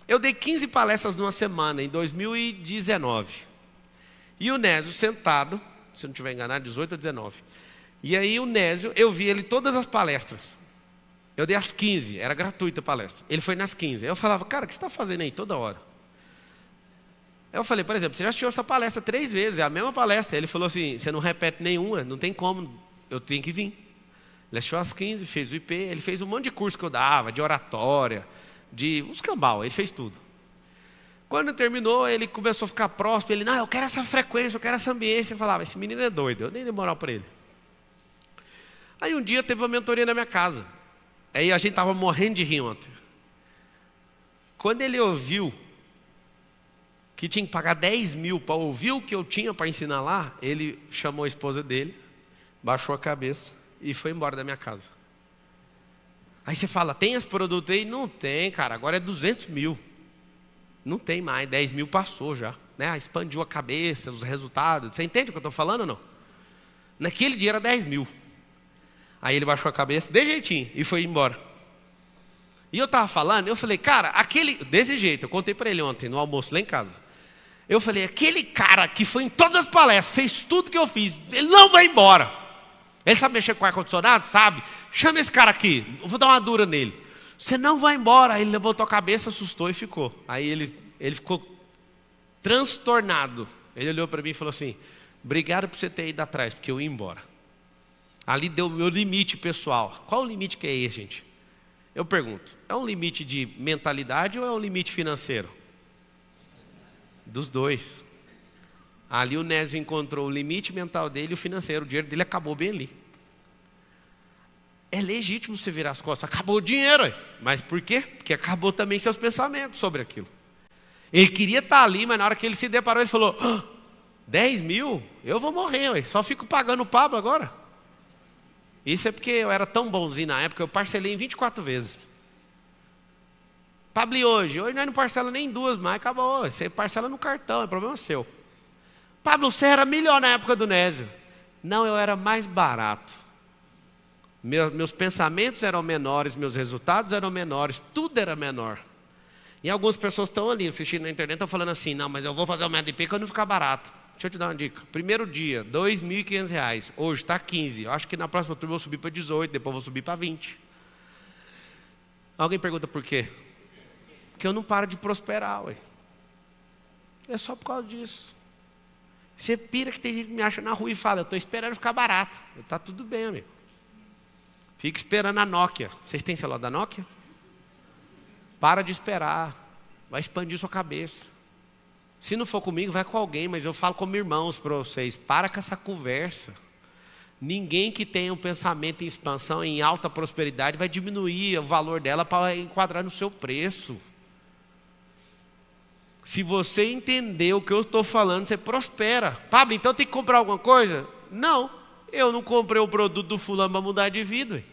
Eu dei 15 palestras numa semana, em 2019. E o Nésio sentado, se eu não estiver enganado, 18 ou 19. E aí o Nésio, eu vi ele todas as palestras. Eu dei as 15, era gratuita a palestra. Ele foi nas 15. Aí eu falava, cara, o que você está fazendo aí toda hora? Aí eu falei, por exemplo, você já assistiu essa palestra 3 vezes, é a mesma palestra. Ele falou assim, você não repete nenhuma, não tem como, eu tenho que vir. Ele assistiu as 15, fez o IP, ele fez um monte de curso que eu dava, de oratória, de uns cambal, ele fez tudo. Quando terminou, ele começou a ficar próximo, ele, não, eu quero essa frequência, eu quero essa ambiência. Eu falava, esse menino é doido, eu nem dei moral para ele. Aí um dia teve uma mentoria na minha casa. Aí a gente estava morrendo de rir ontem. Quando ele ouviu que tinha que pagar 10 mil para ouvir o que eu tinha para ensinar lá, ele chamou a esposa dele, baixou a cabeça e foi embora da minha casa. Aí você fala, tem esse produto aí? Não tem, cara, agora é 200 mil. Não tem mais, 10 mil passou já, né? Expandiu a cabeça, os resultados. Você entende o que eu estou falando ou não? Naquele dia era 10 mil. Aí ele baixou a cabeça, de jeitinho, e foi embora. E eu estava falando, eu falei, cara, desse jeito, eu contei para ele ontem, no almoço lá em casa. Eu falei, aquele cara que foi em todas as palestras, fez tudo que eu fiz, ele não vai embora. Ele sabe mexer com ar-condicionado? Sabe? Chama esse cara aqui, eu vou dar uma dura nele. Você não vai embora. Aí ele levantou a cabeça, assustou e ficou. Aí ele ficou transtornado. Ele olhou para mim e falou assim, obrigado por você ter ido atrás, porque eu ia embora. Ali deu o meu limite pessoal. Qual o limite que é esse, gente? Eu pergunto, é um limite de mentalidade ou é um limite financeiro? Dos dois. Ali o Nésio encontrou o limite mental dele e o financeiro. O dinheiro dele acabou bem ali. É legítimo você virar as costas. Acabou o dinheiro. Mas por quê? Porque acabou também seus pensamentos sobre aquilo. Ele queria estar ali, mas na hora que ele se deparou, ele falou, 10 mil? Eu vou morrer, só fico pagando o Pablo agora. Isso é porque eu era tão bonzinho na época, eu parcelei em 24 vezes. Pablo, e hoje? Hoje nós não parcela nem 2 mais, acabou. Você parcela no cartão, é problema seu. Pablo, você era melhor na época do Nésio. Não, eu era mais barato. Meus pensamentos eram menores, meus resultados eram menores, tudo era menor. E algumas pessoas estão ali assistindo na internet, estão falando assim, não, mas eu vou fazer o MDP quando ficar barato. Deixa eu te dar uma dica. Primeiro dia, R$ 2.500. Hoje está 15. Eu acho que na próxima turma eu vou subir para 18, depois eu vou subir para 20. Alguém pergunta por quê? Porque eu não paro de prosperar, ué. É só por causa disso. Você pira que tem gente que me acha na rua e fala, eu estou esperando ficar barato. Está tudo bem, amigo. Fica esperando a Nokia. Vocês têm celular da Nokia? Para de esperar. Vai expandir sua cabeça. Se não for comigo, vai com alguém, mas eu falo como irmãos para vocês. Para com essa conversa. Ninguém que tenha um pensamento em expansão, em alta prosperidade, vai diminuir o valor dela para enquadrar no seu preço. Se você entender o que eu estou falando, você prospera. Pablo, então tem que comprar alguma coisa? Não, eu não comprei o produto do fulano para mudar de vida.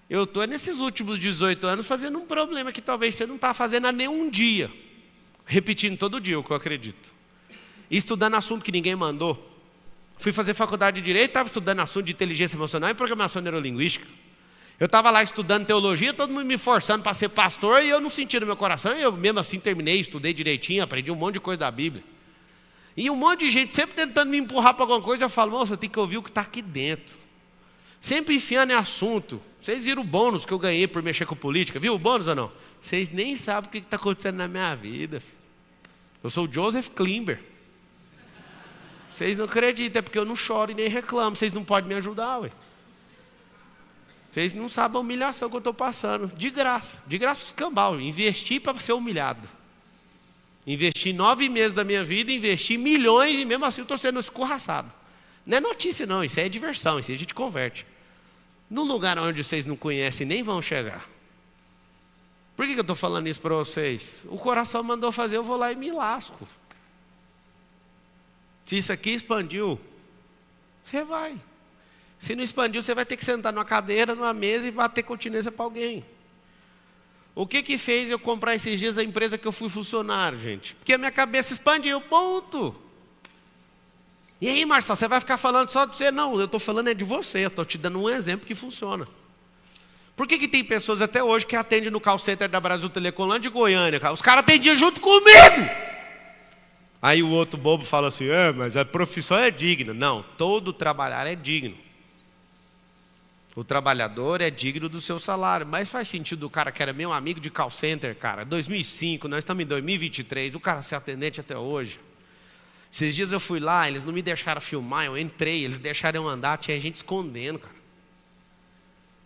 Eu estou nesses últimos 18 anos fazendo um problema que talvez você não está fazendo há nenhum dia. Repetindo todo dia o que eu acredito. E estudando assunto que ninguém mandou. Fui fazer faculdade de Direito, estava estudando assunto de inteligência emocional e programação neurolinguística. Eu estava lá estudando teologia, todo mundo me forçando para ser pastor e eu não sentia no meu coração. E eu mesmo assim terminei, estudei direitinho, aprendi um monte de coisa da Bíblia. E um monte de gente sempre tentando me empurrar para alguma coisa. Eu falo, moço, eu tenho que ouvir o que está aqui dentro. Sempre enfiando em assunto. Vocês viram o bônus que eu ganhei por mexer com política? Viu o bônus ou não? Vocês nem sabem o que está acontecendo na minha vida. Eu sou o Joseph Klimber. Vocês não acreditam, é porque eu não choro e nem reclamo. Vocês não podem me ajudar, ué. Vocês não sabem a humilhação que eu estou passando. De graça os cambal. Investi para ser humilhado. Investi 9 meses da minha vida, investi milhões e mesmo assim eu estou sendo escorraçado. Não é notícia não, isso é diversão, isso aí a gente converte. Num lugar onde vocês não conhecem, nem vão chegar. Por que eu estou falando isso para vocês? O coração mandou fazer, eu vou lá e me lasco. Se isso aqui expandiu, você vai. Se não expandiu, você vai ter que sentar numa cadeira, numa mesa e bater continência para alguém. O que fez eu comprar esses dias a empresa que eu fui funcionário, gente? Porque a minha cabeça expandiu, ponto. E aí, Marcelo, você vai ficar falando só de você? Não, eu estou falando de você, eu estou te dando um exemplo que funciona. Por que tem pessoas até hoje que atendem no call center da Brasil Telecom lá de Goiânia? Os caras atendiam junto comigo. Aí o outro bobo fala assim, mas a profissão é digna. Não, todo trabalhar é digno. O trabalhador é digno do seu salário. Mas faz sentido o cara que era meu amigo de call center, cara, 2005, nós estamos em 2023, o cara ser atendente até hoje. Esses dias eu fui lá, eles não me deixaram filmar, eu entrei, eles deixaram eu andar, tinha gente escondendo, cara.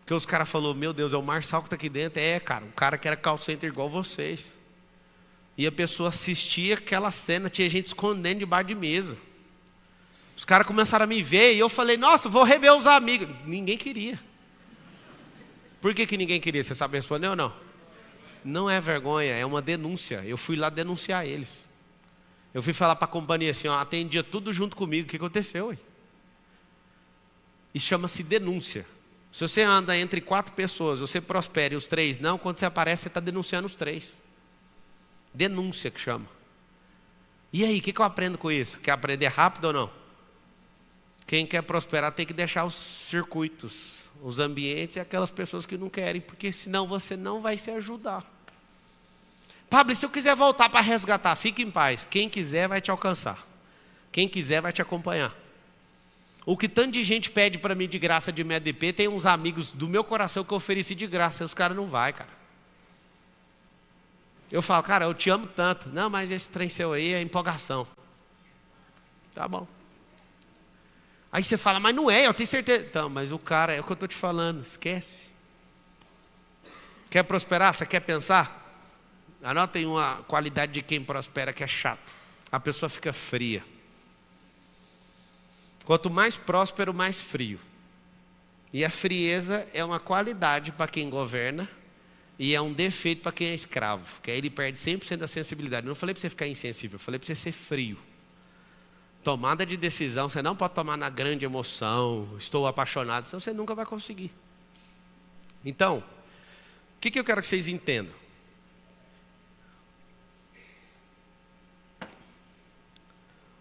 Porque os caras falaram, meu Deus, é o Marçal que está aqui dentro. É, cara, o cara que era call center igual vocês. E a pessoa assistia aquela cena, tinha gente escondendo debaixo de mesa. Os caras começaram a me ver e eu falei, nossa, vou rever os amigos. Ninguém queria. Por que ninguém queria? Você sabe responder ou não? Não é vergonha, é uma denúncia. Eu fui lá denunciar eles. Eu fui falar para a companhia assim, ó, atendia tudo junto comigo. O que aconteceu? Ué? Isso chama-se denúncia. Se você anda entre 4 pessoas, você prospera e os 3 não, quando você aparece, você está denunciando os 3. Denúncia que chama. E aí, o que eu aprendo com isso? Quer aprender rápido ou não? Quem quer prosperar tem que deixar os circuitos, os ambientes e aquelas pessoas que não querem, porque senão você não vai se ajudar. Pablo, se eu quiser voltar para resgatar, fique em paz. Quem quiser vai te alcançar. Quem quiser vai te acompanhar. O que tanto de gente pede para mim de graça de MDP, tem uns amigos do meu coração que eu ofereci de graça, os caras não vão, cara. Eu falo, cara, eu te amo tanto. Não, mas esse trem seu aí é empolgação. Tá bom. Aí você fala, mas não é, eu tenho certeza. Então, mas o cara, é o que eu estou te falando, esquece. Quer prosperar? Você quer pensar? Anotem uma qualidade de quem prospera que é chato. A pessoa fica fria. Quanto mais próspero, mais frio. E a frieza é uma qualidade para quem governa e é um defeito para quem é escravo, que aí ele perde 100% da sensibilidade. Eu não falei para você ficar insensível, eu falei para você ser frio. Tomada de decisão, você não pode tomar na grande emoção, estou apaixonado, senão você nunca vai conseguir. Então, o que eu quero que vocês entendam?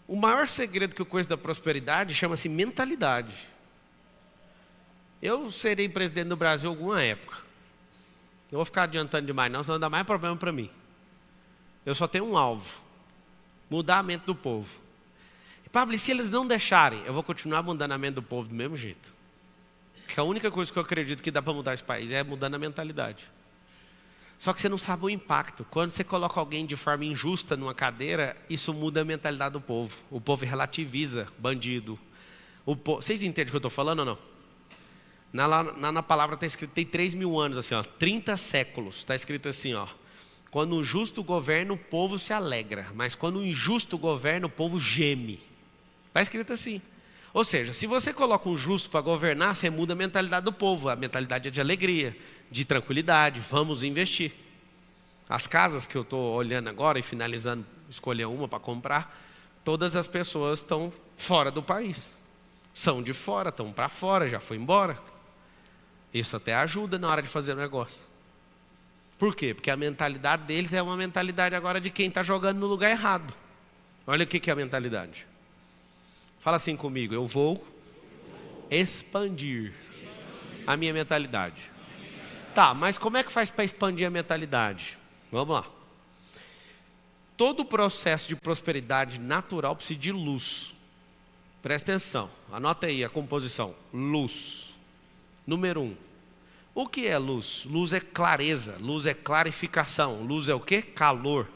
O maior segredo que eu conheço da prosperidade chama-se mentalidade. Eu serei presidente do Brasil alguma época. Não vou ficar adiantando demais não, senão dá mais problema para mim. Eu só tenho um alvo. Mudar a mente do povo. E, Pablo, e se eles não deixarem? Eu vou continuar mudando a mente do povo do mesmo jeito. Porque a única coisa que eu acredito que dá para mudar esse país é mudando a mentalidade. Só que você não sabe o impacto. Quando você coloca alguém de forma injusta numa cadeira, isso muda a mentalidade do povo. O povo relativiza bandido. Vocês entendem o que eu estou falando ou não? Na palavra está escrito, tem 3.000 anos, assim, ó, 30 séculos. Está escrito assim, ó. Quando o justo governa, o povo se alegra. Mas quando o injusto governa, o povo geme. Está escrito assim. Ou seja, se você coloca um justo para governar, você muda a mentalidade do povo. A mentalidade é de alegria, de tranquilidade, vamos investir. As casas que eu estou olhando agora e finalizando, escolher uma para comprar, todas as pessoas estão fora do país. São de fora, estão para fora, já foi embora. Isso até ajuda na hora de fazer o negócio. Por quê? Porque a mentalidade deles é uma mentalidade agora de quem está jogando no lugar errado. Olha o que é a mentalidade. Fala assim comigo, eu vou expandir a minha mentalidade. Tá, mas como é que faz para expandir a mentalidade? Vamos lá. Todo o processo de prosperidade natural precisa de luz. Presta atenção, anota aí a composição. Luz. Número 1. O que é luz? Luz é clareza, luz é clarificação. Luz é o quê? Calor.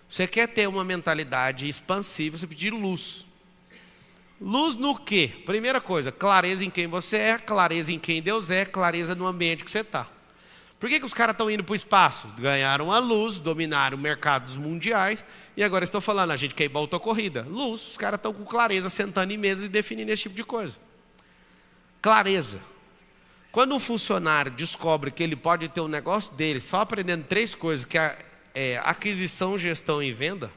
Você quer ter uma mentalidade expansiva, você precisa de luz. Luz no quê? Primeira coisa, clareza em quem você é, clareza em quem Deus é, clareza no ambiente que você está. Por que os caras estão indo para o espaço? Ganharam a luz, dominaram mercados mundiais e agora estão falando, a gente quer ir para a autocorrida. Luz, os caras estão com clareza, sentando em mesas e definindo esse tipo de coisa. Clareza. Quando um funcionário descobre que ele pode ter um negócio dele só aprendendo 3 coisas, que é aquisição, gestão e venda.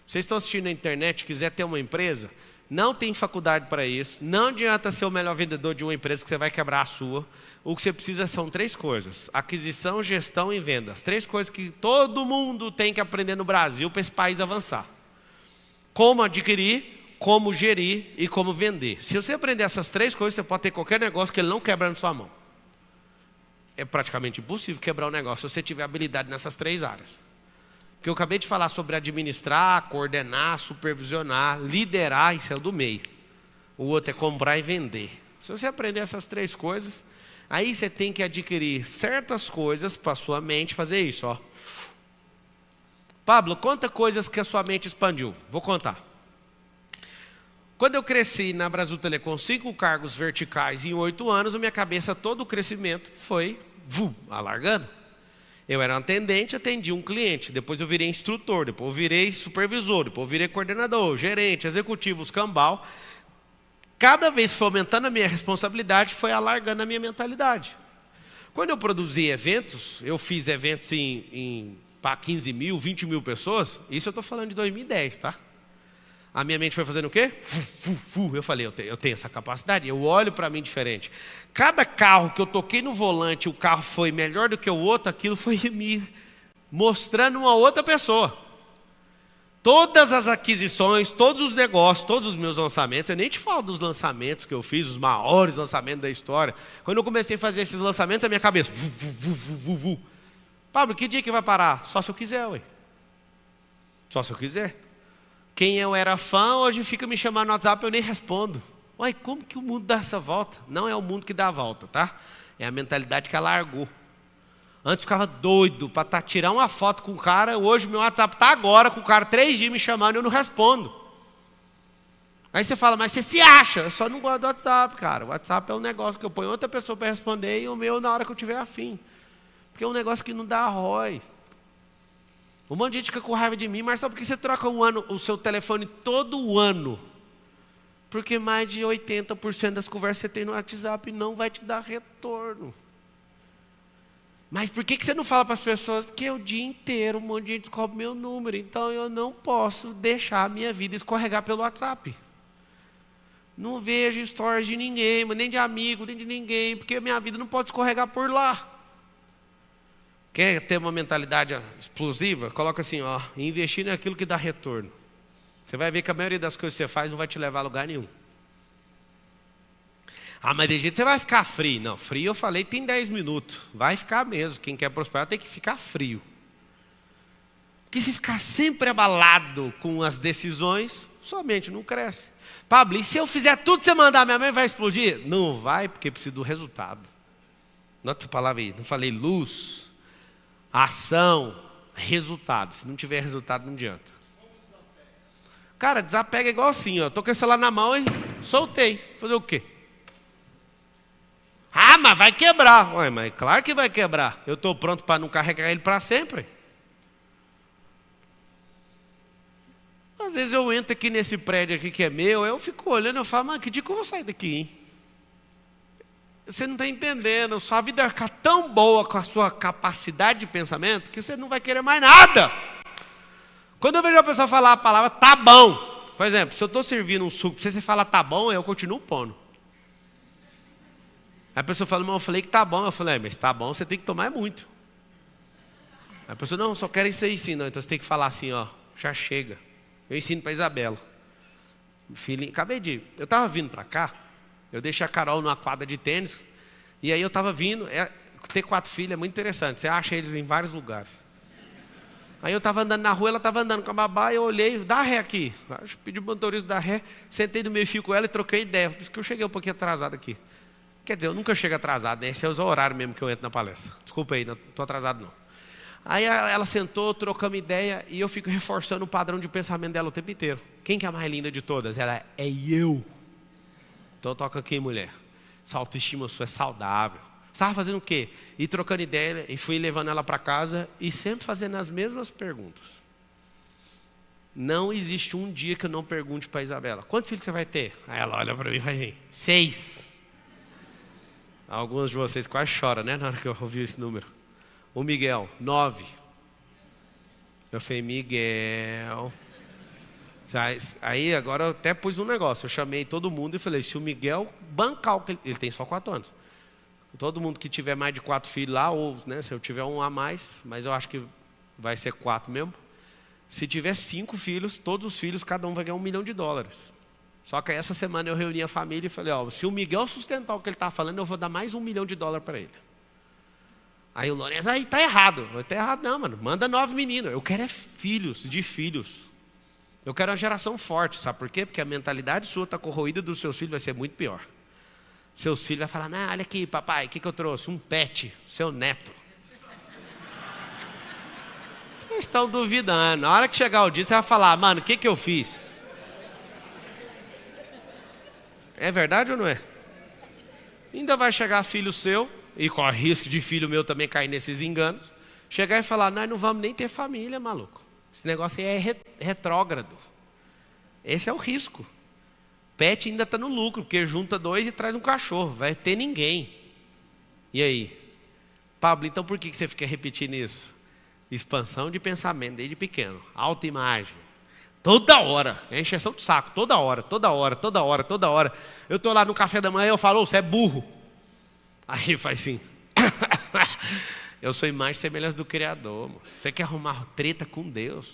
Vocês estão assistindo na internet, quiser ter uma empresa, não tem faculdade para isso, não adianta ser o melhor vendedor de uma empresa que você vai quebrar a sua. O que você precisa são 3 coisas: aquisição, gestão e vendas. 3 coisas que todo mundo tem que aprender no Brasil para esse país avançar: como adquirir, como gerir e como vender. Se você aprender essas 3 coisas, você pode ter qualquer negócio que ele não quebra na sua mão. É praticamente impossível quebrar um negócio se você tiver habilidade nessas 3 áreas. Que eu acabei de falar sobre administrar, coordenar, supervisionar, liderar, isso é o do meio. O outro é comprar e vender. Se você aprender essas 3 coisas, aí você tem que adquirir certas coisas para a sua mente fazer isso, ó. Pablo, conta coisas que a sua mente expandiu. Vou contar. Quando eu cresci na Brasil Telecom, 5 cargos verticais em 8 anos, a minha cabeça, todo o crescimento foi alargando. Eu era um atendente, atendia um cliente, depois eu virei instrutor, depois eu virei supervisor, depois eu virei coordenador, gerente, executivo, escambau. Cada vez que foi aumentando a minha responsabilidade, foi alargando a minha mentalidade. Quando eu produzi eventos, eu fiz eventos para 15 mil, 20 mil pessoas, isso eu estou falando de 2010, tá? A minha mente foi fazendo o quê? Eu falei, eu tenho essa capacidade, eu olho para mim diferente. Cada carro que eu toquei no volante, o carro foi melhor do que o outro, aquilo foi me mostrando uma outra pessoa. Todas as aquisições, todos os negócios, todos os meus lançamentos, eu nem te falo dos lançamentos que eu fiz, os maiores lançamentos da história. Quando eu comecei a fazer esses lançamentos, a minha cabeça... Pablo, que dia que vai parar? Só se eu quiser, ué. Só se eu quiser. Quem eu era fã, hoje fica me chamando no WhatsApp, eu nem respondo. Ué, como que o mundo dá essa volta? Não é o mundo que dá a volta, tá? É a mentalidade que ela largou. Antes ficava doido para tirar uma foto com o cara, hoje o meu WhatsApp está agora com o cara 3 dias me chamando e eu não respondo. Aí você fala, mas você se acha? Eu só não gosto do WhatsApp, cara. O WhatsApp é um negócio que eu ponho outra pessoa para responder e o meu na hora que eu tiver afim. Porque é um negócio que não dá ROI. Um monte de gente fica com raiva de mim, mas sabe por que você troca o seu telefone todo ano? Porque mais de 80% das conversas que você tem no WhatsApp não vai te dar retorno. Mas por que você não fala para as pessoas? Porque o dia inteiro um monte de gente descobre meu número, então eu não posso deixar a minha vida escorregar pelo WhatsApp. Não vejo stories de ninguém, nem de amigo, nem de ninguém, porque a minha vida não pode escorregar por lá. Quer ter uma mentalidade explosiva? Coloca assim, ó, investir naquilo que dá retorno. Você vai ver que a maioria das coisas que você faz não vai te levar a lugar nenhum. Ah, mas de jeito você vai ficar frio. Não, frio eu falei tem 10 minutos. Vai ficar mesmo. Quem quer prosperar tem que ficar frio. Porque se ficar sempre abalado com as decisões, sua mente não cresce. Pablo, e se eu fizer tudo que você mandar, minha mãe vai explodir? Não vai, porque precisa do resultado. Nota essa palavra aí. Não falei luz, ação, resultado. Se não tiver resultado, não adianta. Cara, desapega igual assim, ó. Tô com o celular na mão e soltei. Fazer o quê? Ah, mas vai quebrar. Ué, mas claro que vai quebrar. Eu estou pronto para não carregar ele para sempre. Às vezes eu entro aqui nesse prédio aqui que é meu, eu fico olhando e falo, mas que dia que eu vou sair daqui, hein? Você não está entendendo. Sua vida vai ficar tão boa com a sua capacidade de pensamento que você não vai querer mais nada. Quando eu vejo a pessoa falar a palavra tá bom, por exemplo, se eu estou servindo um suco, se você fala tá bom, eu continuo pondo. Aí a pessoa fala, mas eu falei que tá bom. Eu falei, mas tá bom, você tem que tomar muito. Aí a pessoa, não, só quero isso aí sim. Não, então você tem que falar assim, ó, já chega. Eu ensino para Isabela. Filhinho, eu estava vindo para cá, eu deixei a Carol numa quadra de tênis, e aí eu estava vindo, ter 4 filhos é muito interessante, você acha eles em vários lugares. Aí eu estava andando na rua, ela estava andando com a babá, e eu olhei, dá ré aqui. Pedi o motorista dar ré, sentei no meio fio com ela e troquei ideia. Por isso que eu cheguei um pouquinho atrasado aqui. Quer dizer, eu nunca chego atrasado, né? Esse é o horário mesmo que eu entro na palestra. Desculpa aí, não estou atrasado não. Aí ela sentou, trocamos ideia, e eu fico reforçando o padrão de pensamento dela o tempo inteiro. Quem que é a mais linda de todas? Ela é eu. Então toca aqui, mulher. Essa autoestima sua é saudável. Você estava fazendo o quê? E trocando ideia, e fui levando ela para casa, e sempre fazendo as mesmas perguntas. Não existe um dia que eu não pergunte para a Isabela, quantos filhos você vai ter? Aí ela olha para mim e faz assim, 6. Alguns de vocês quase choram, né, na hora que eu ouvi esse número. O Miguel, 9. Eu falei, Miguel, Aí agora eu até pus um negócio. Eu chamei todo mundo e falei, se o Miguel bancar o que ele tem só 4 anos. Todo mundo que tiver mais de 4 filhos lá, ou né, se eu tiver um a mais, mas eu acho que vai ser 4 mesmo. Se tiver 5 filhos, todos os filhos, cada um vai ganhar $1 milhão. Só que aí essa semana eu reuni a família e falei, se o Miguel sustentar o que ele está falando, eu vou dar mais $1 milhão para ele. Aí o Lourenço, aí tá errado. Não tá errado não, mano. Manda 9 meninos. Eu quero filhos de filhos. Eu quero uma geração forte, sabe por quê? Porque a mentalidade sua está corroída dos seus filhos, vai ser muito pior. Seus filhos vão falar, olha aqui, papai, o que eu trouxe? Um pet, seu neto. Vocês estão duvidando. Na hora que chegar o dia, você vai falar, mano, o que eu fiz? É verdade ou não é? Ainda vai chegar filho seu, e corre risco de filho meu também cair nesses enganos, chegar e falar, nós não vamos nem ter família, maluco. Esse negócio aí é retrógrado. Esse é o risco. Pet ainda está no lucro, porque junta 2 e traz um cachorro. Vai ter ninguém. E aí? Pablo, então por que você fica repetindo isso? Expansão de pensamento desde pequeno. Autoimagem. Toda hora. É encheção de saco. Toda hora. Eu estou lá no café da manhã e eu falo, você é burro. Aí faz assim. Eu sou imagem e semelhança do Criador. Moço. Você quer arrumar treta com Deus?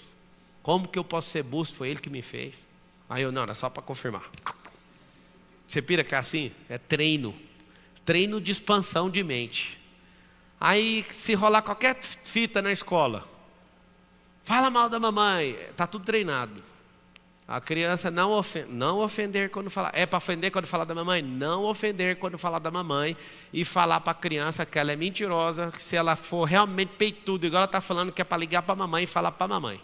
Como que eu posso ser burro se foi Ele que me fez? Aí eu, não, era só para confirmar. Você pira que é assim? É treino. Treino de expansão de mente. Aí se rolar qualquer fita na escola, fala mal da mamãe, está tudo treinado. A criança não ofender quando falar. É para ofender quando falar da mamãe? Não ofender quando falar da mamãe. E falar para a criança que ela é mentirosa, que se ela for realmente peituda, igual ela está falando que é para ligar para a mamãe e falar para a mamãe.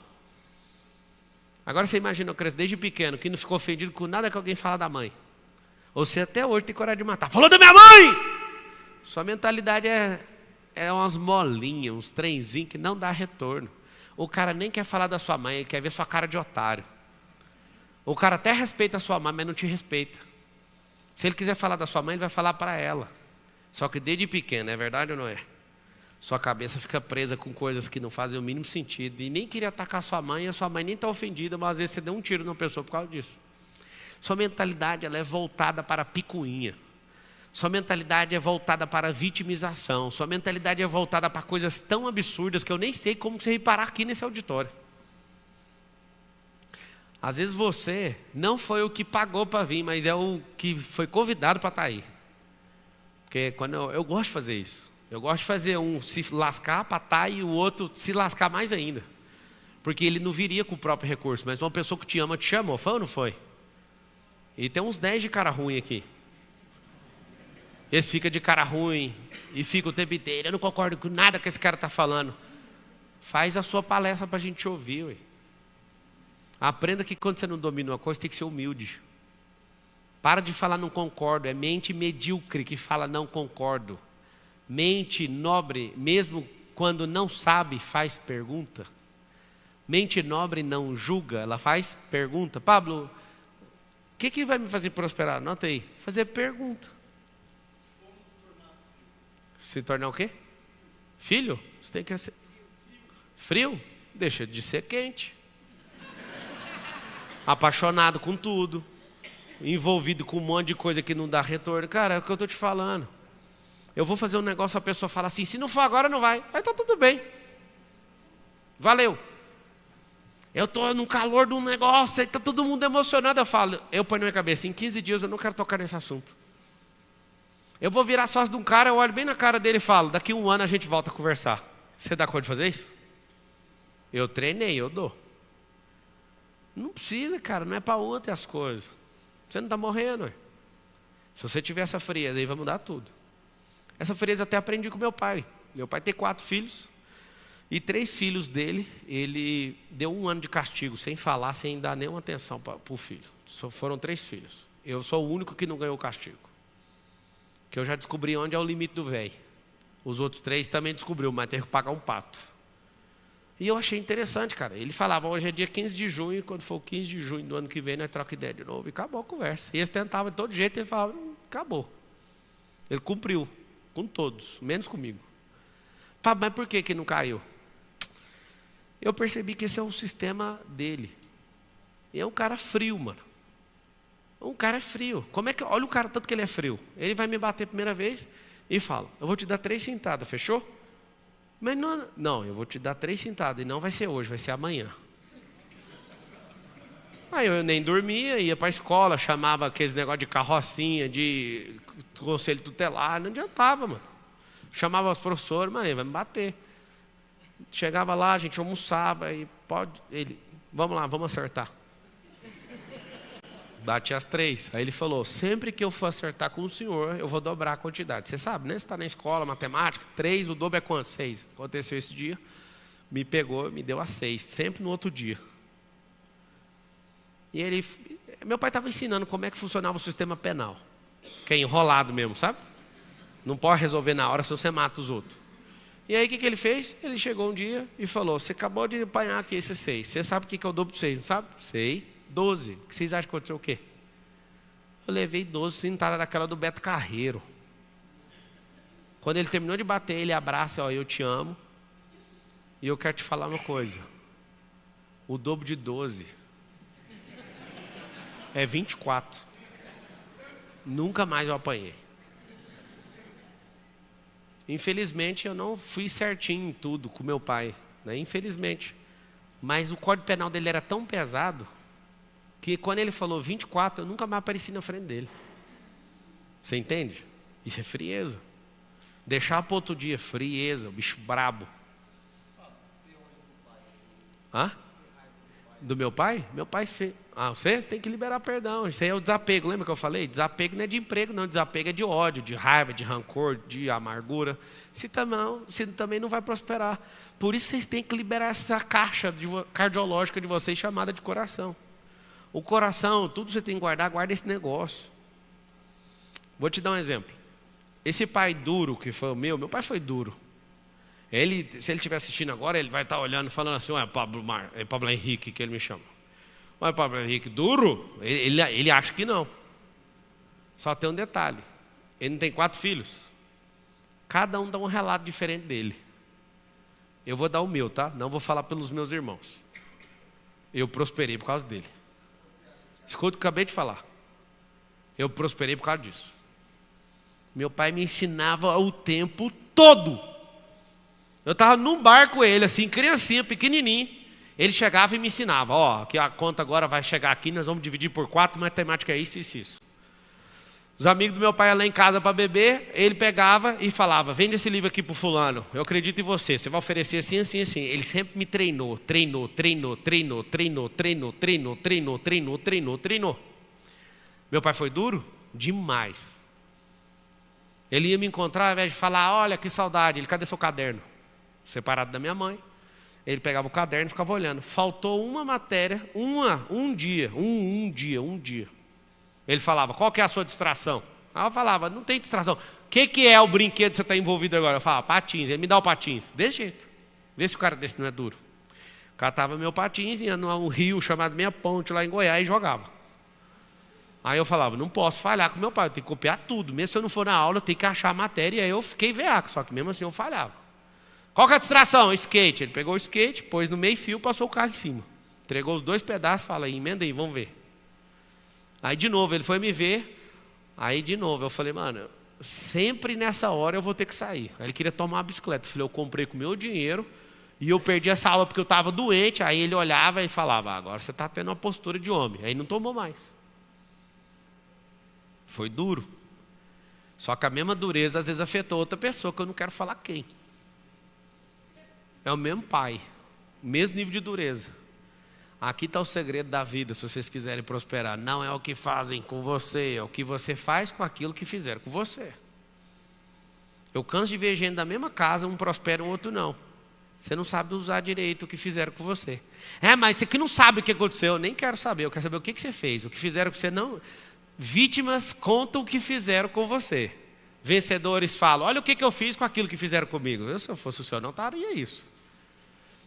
Agora você imagina uma criança desde pequeno que não ficou ofendido com nada que alguém fala da mãe. Ou você até hoje tem coragem de matar. Falou da minha mãe! Sua mentalidade é umas molinhas, uns trenzinhos que não dá retorno. O cara nem quer falar da sua mãe, ele quer ver sua cara de otário. O cara até respeita a sua mãe, mas não te respeita. Se ele quiser falar da sua mãe, ele vai falar para ela. Só que desde pequeno, é verdade ou não é? Sua cabeça fica presa com coisas que não fazem o mínimo sentido. E nem queria atacar sua mãe, e a sua mãe nem está ofendida, mas às vezes você deu um tiro numa pessoa por causa disso. Sua mentalidade ela é voltada para a picuinha. Sua mentalidade é voltada para a vitimização. Sua mentalidade é voltada para coisas tão absurdas que eu nem sei como você reparar aqui nesse auditório. Às vezes você não foi o que pagou para vir, mas é o que foi convidado para estar aí. Porque quando eu gosto de fazer isso. Eu gosto de fazer um se lascar para estar e o outro se lascar mais ainda. Porque ele não viria com o próprio recurso, mas uma pessoa que te ama te chamou, foi ou não foi? E tem uns 10 de cara ruim aqui. Esse fica de cara ruim e fica o tempo inteiro. Eu não concordo com nada que esse cara está falando. Faz a sua palestra para a gente ouvir. Ué. Aprenda que quando você não domina uma coisa, tem que ser humilde. Para de falar não concordo. É mente medíocre que fala não concordo. Mente nobre, mesmo quando não sabe, faz pergunta. Mente nobre não julga, ela faz pergunta. Pablo, o que vai me fazer prosperar? Anota aí. Fazer pergunta. Se tornar o quê? Filho? Você tem que ser frio? Deixa de ser quente. Apaixonado com tudo. Envolvido com um monte de coisa que não dá retorno. Cara, é o que eu estou te falando. Eu vou fazer um negócio, a pessoa fala assim, se não for agora não vai. Aí tá tudo bem. Valeu. Eu estou no calor de um negócio, aí está todo mundo emocionado. Eu falo, eu ponho na minha cabeça, em 15 dias eu não quero tocar nesse assunto. Eu vou virar sócio de um cara, eu olho bem na cara dele e falo, daqui 1 ano a gente volta a conversar. Você dá conta de fazer isso? Eu treinei, eu dou. Não precisa, cara, não é para ontem as coisas. Você não está morrendo. Ué. Se você tiver essa frieza aí, vai mudar tudo. Essa frieza até aprendi com meu pai. Meu pai tem 4 filhos. E 3 filhos dele, ele deu 1 ano de castigo, sem falar, sem dar nenhuma atenção para o filho. Só foram 3 filhos. Eu sou o único que não ganhou castigo. Que eu já descobri onde é o limite do velho. Os outros 3 também descobriu, mas teve que pagar um pato. E eu achei interessante, cara. Ele falava, hoje é dia 15 de junho, quando for o 15 de junho do ano que vem, nós troca ideia de novo. E acabou a conversa. E eles tentavam de todo jeito, ele falava, acabou. Ele cumpriu, com todos, menos comigo. Mas por que não caiu? Eu percebi que esse é o sistema dele. E é um cara frio, mano. Um cara é frio. Olha o cara, tanto que ele é frio. Ele vai me bater a primeira vez e fala, eu vou te dar 3 cintadas, fechou? Mas não, eu vou te dar 3 cintadas e não vai ser hoje, vai ser amanhã. Aí eu nem dormia, ia para a escola, chamava aqueles negócios de carrocinha, de conselho tutelar, não adiantava, mano. Chamava os professores, mano, ele vai me bater. Chegava lá, a gente almoçava, e vamos lá, vamos acertar. Bate as 3. Aí ele falou, sempre que eu for acertar com o senhor, eu vou dobrar a quantidade. Você sabe, né? Você está na escola, matemática, 3, o dobro é quanto? 6. Aconteceu esse dia, me pegou, me deu a 6, sempre no outro dia. E meu pai estava ensinando como é que funcionava o sistema penal. Que é enrolado mesmo, sabe? Não pode resolver na hora, senão você mata os outros. E aí o que ele fez? Ele chegou um dia e falou, você acabou de apanhar aqui esse 6. Você sabe o que é o dobro de 6, não sabe? Sei. 12. O que vocês acham que aconteceu o quê? Eu levei 12 cintadas daquela do Beto Carreiro. Quando ele terminou de bater, ele abraça, ó, eu te amo. E eu quero te falar uma coisa. O dobro de 12 é 24. Nunca mais eu apanhei. Infelizmente eu não fui certinho em tudo com meu pai, né? Infelizmente. Mas o código penal dele era tão pesado que quando ele falou 24, eu nunca mais apareci na frente dele. Você entende? Isso é frieza. Deixar para outro dia, frieza, o bicho brabo. Hã? Do meu pai? Meu pai fez. Você tem que liberar perdão. Isso aí é o desapego. Lembra que eu falei? Desapego não é de emprego, não. Desapego é de ódio, de raiva, de rancor, de amargura. Se também não vai prosperar. Por isso vocês têm que liberar essa caixa cardiológica de vocês chamada de coração. O coração, tudo você tem que guardar, guarda esse negócio. Vou te dar um exemplo. Esse pai duro que foi o meu pai foi duro. Se ele estiver assistindo agora, ele vai estar olhando, falando assim, é Pablo Henrique que ele me chama. Mas Pablo Henrique, duro? Ele acha que não. Só tem um detalhe. Ele não tem 4 filhos. Cada um dá um relato diferente dele. Eu vou dar o meu, tá? Não vou falar pelos meus irmãos. Eu prosperei por causa dele. Escuta o que eu acabei de falar. Eu prosperei por causa disso. Meu pai me ensinava o tempo todo. Eu estava num bar com ele, assim, criancinha, pequenininho. Ele chegava e me ensinava. Ó, que a conta agora vai chegar aqui, nós vamos dividir por 4, matemática é isso, isso, isso. Os amigos do meu pai iam lá em casa para beber, ele pegava e falava, vende esse livro aqui para o fulano, eu acredito em você, você vai oferecer assim, assim, assim. Ele sempre me treinou. Meu pai foi duro? Demais. Ele ia me encontrar, ao invés de falar, olha que saudade, cadê seu caderno? Separado da minha mãe. Ele pegava o caderno e ficava olhando. Faltou uma matéria, um dia. Ele falava, qual que é a sua distração? Aí eu falava, não tem distração. O que é o brinquedo que você está envolvido agora? Eu falava, patins. Ele me dá o patins. Desse jeito. Vê se o cara desse não é duro. Catava meu patins, ia num rio chamado Meia Ponte, lá em Goiás, e jogava. Aí eu falava, não posso falhar com meu pai, eu tenho que copiar tudo. Mesmo se eu não for na aula, eu tenho que achar a matéria. E aí eu fiquei veaco, só que mesmo assim eu falhava. Qual que é a distração? Skate. Ele pegou o skate, pôs no meio fio, passou o carro em cima. Entregou os 2 pedaços, fala aí, emenda aí, vamos ver. Aí de novo, ele foi me ver. Aí de novo, eu falei, mano, sempre nessa hora eu vou ter que sair. Aí ele queria tomar uma bicicleta. Eu falei, eu comprei com o meu dinheiro e eu perdi essa aula porque eu estava doente. Aí ele olhava e falava, agora você está tendo uma postura de homem. Aí não tomou mais. Foi duro. Só que a mesma dureza às vezes afetou outra pessoa, que eu não quero falar quem. É o mesmo pai, mesmo nível de dureza. Aqui está o segredo da vida, se vocês quiserem prosperar. Não é o que fazem com você, é o que você faz com aquilo que fizeram com você. Eu canso de ver gente da mesma casa, um prospera, o outro não. Você não sabe usar direito o que fizeram com você. Mas você que não sabe o que aconteceu, eu nem quero saber, eu quero saber o que você fez. O que fizeram com você não... Vítimas contam o que fizeram com você. Vencedores falam, olha o que eu fiz com aquilo que fizeram comigo. Eu, se eu fosse o senhor, não estaria isso.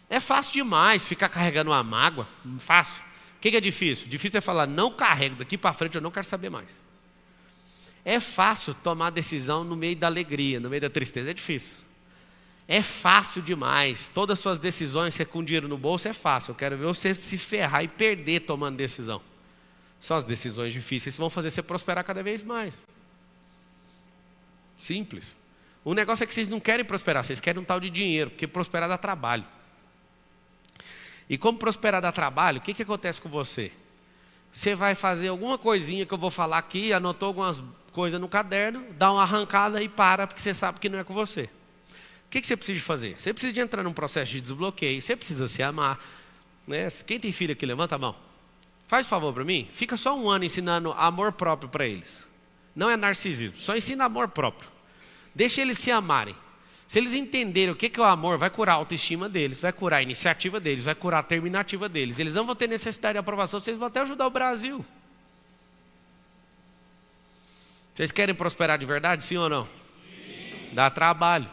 É fácil demais ficar carregando uma mágoa. Fácil. O que é difícil? Difícil é falar, não carrego, daqui para frente eu não quero saber mais. É fácil tomar decisão no meio da alegria, no meio da tristeza. É difícil. É fácil demais. Todas as suas decisões, você com dinheiro no bolso, é fácil. Eu quero ver você se ferrar e perder tomando decisão. São as decisões difíceis que vão fazer você prosperar cada vez mais. Simples. O negócio é que vocês não querem prosperar, vocês querem um tal de dinheiro, porque prosperar dá trabalho. E como prosperar dá trabalho, o que acontece com você? Você vai fazer alguma coisinha que eu vou falar aqui, anotou algumas coisas no caderno, dá uma arrancada e para, porque você sabe que não é com você. O que você precisa de fazer? Você precisa de entrar num processo de desbloqueio, você precisa se amar. Né? Quem tem filho aqui, levanta a mão. Faz um favor para mim, fica só um ano ensinando amor próprio para eles. Não é narcisismo, só ensina amor próprio. Deixa eles se amarem. Se eles entenderem o que é o amor, vai curar a autoestima deles, vai curar a iniciativa deles, vai curar a terminativa deles. Eles não vão ter necessidade de aprovação, vocês vão até ajudar o Brasil. Vocês querem prosperar de verdade, sim ou não? Sim. Dá trabalho.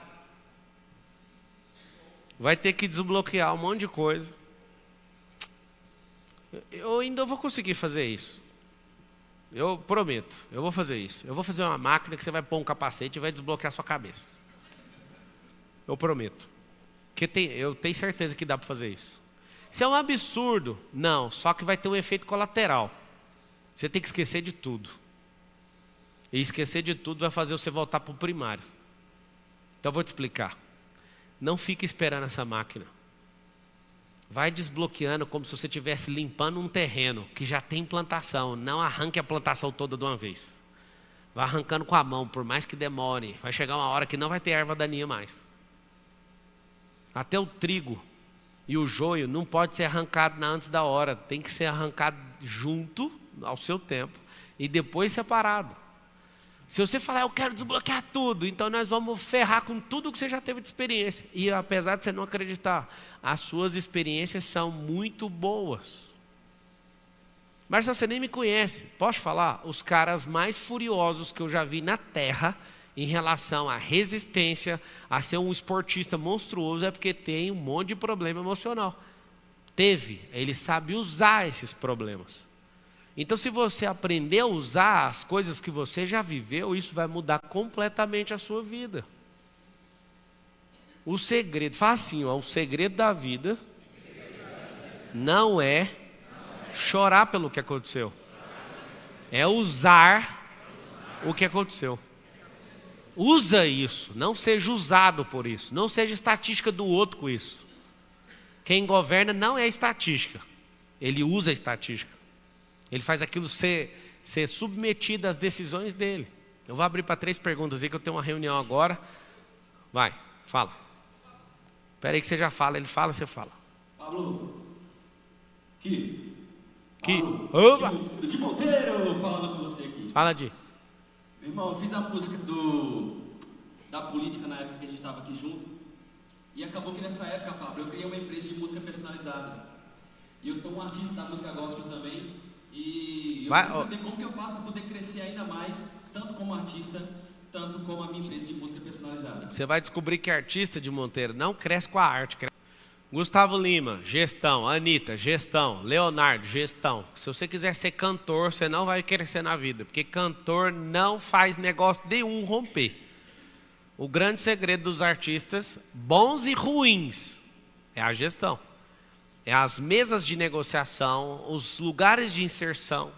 Vai ter que desbloquear um monte de coisa. Eu ainda vou conseguir fazer isso. Eu prometo, eu vou fazer isso. Eu vou fazer uma máquina que você vai pôr um capacete e vai desbloquear a sua cabeça. Eu prometo. Eu tenho certeza que dá para fazer isso. Isso é um absurdo? Não, só que vai ter um efeito colateral. Você tem que esquecer de tudo. E esquecer de tudo vai fazer você voltar para o primário. Então eu vou te explicar. Não fique esperando essa máquina. Vai desbloqueando como se você estivesse limpando um terreno que já tem plantação. Não arranque a plantação toda de uma vez. Vai arrancando com a mão, por mais que demore. Vai chegar uma hora que não vai ter erva daninha mais. Até o trigo e o joio não pode ser arrancado antes da hora. Tem que ser arrancado junto, ao seu tempo, e depois separado. Se você falar, eu quero desbloquear tudo, então nós vamos ferrar com tudo que você já teve de experiência. E apesar de você não acreditar, as suas experiências são muito boas. Mas você nem me conhece, posso falar? Os caras mais furiosos que eu já vi na Terra, em relação à resistência, a ser um esportista monstruoso, é porque tem um monte de problema emocional. Ele sabe usar esses problemas. Então, se você aprender a usar as coisas que você já viveu, isso vai mudar completamente a sua vida. O segredo, fala assim, o segredo da vida não é chorar pelo que aconteceu, é usar o que aconteceu. Usa isso, não seja usado por isso, não seja estatística do outro com isso. Quem governa não é estatística, ele usa a estatística. Ele faz aquilo ser submetido às decisões dele. Eu vou abrir para 3 perguntas aí, que eu tenho uma reunião agora. Vai, fala. Espera aí que você já fala, ele fala, você fala. Pablo. Que? Opa! De Monteiro, falando com você aqui. Fala, Di. Meu irmão, eu fiz a música da política na época que a gente estava aqui junto. E acabou que nessa época, Pablo, eu criei uma empresa de música personalizada. E eu sou um artista da música gospel também. E eu quero saber como que eu faço para poder crescer ainda mais, tanto como artista, tanto como a minha empresa de música personalizada. Você vai descobrir que artista de Monteiro não cresce com a arte. Gustavo Lima, gestão. Anitta, gestão. Leonardo, gestão. Se você quiser ser cantor, você não vai crescer na vida, porque cantor não faz negócio nenhum romper. O grande segredo dos artistas, bons e ruins, é a gestão. É as mesas de negociação, os lugares de inserção.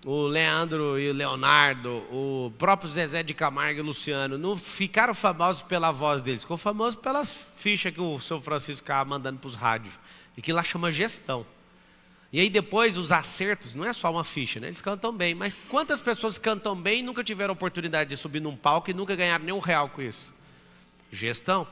O Leandro e o Leonardo, o próprio Zezé de Camargo e o Luciano, não ficaram famosos pela voz deles, ficou famoso pelas fichas que o seu Francisco ficava mandando para os rádios. E que lá chama gestão. E aí depois os acertos, não é só uma ficha, né? Eles cantam bem. Mas quantas pessoas cantam bem e nunca tiveram oportunidade de subir num palco e nunca ganharam nem R$1 com isso? Gestão.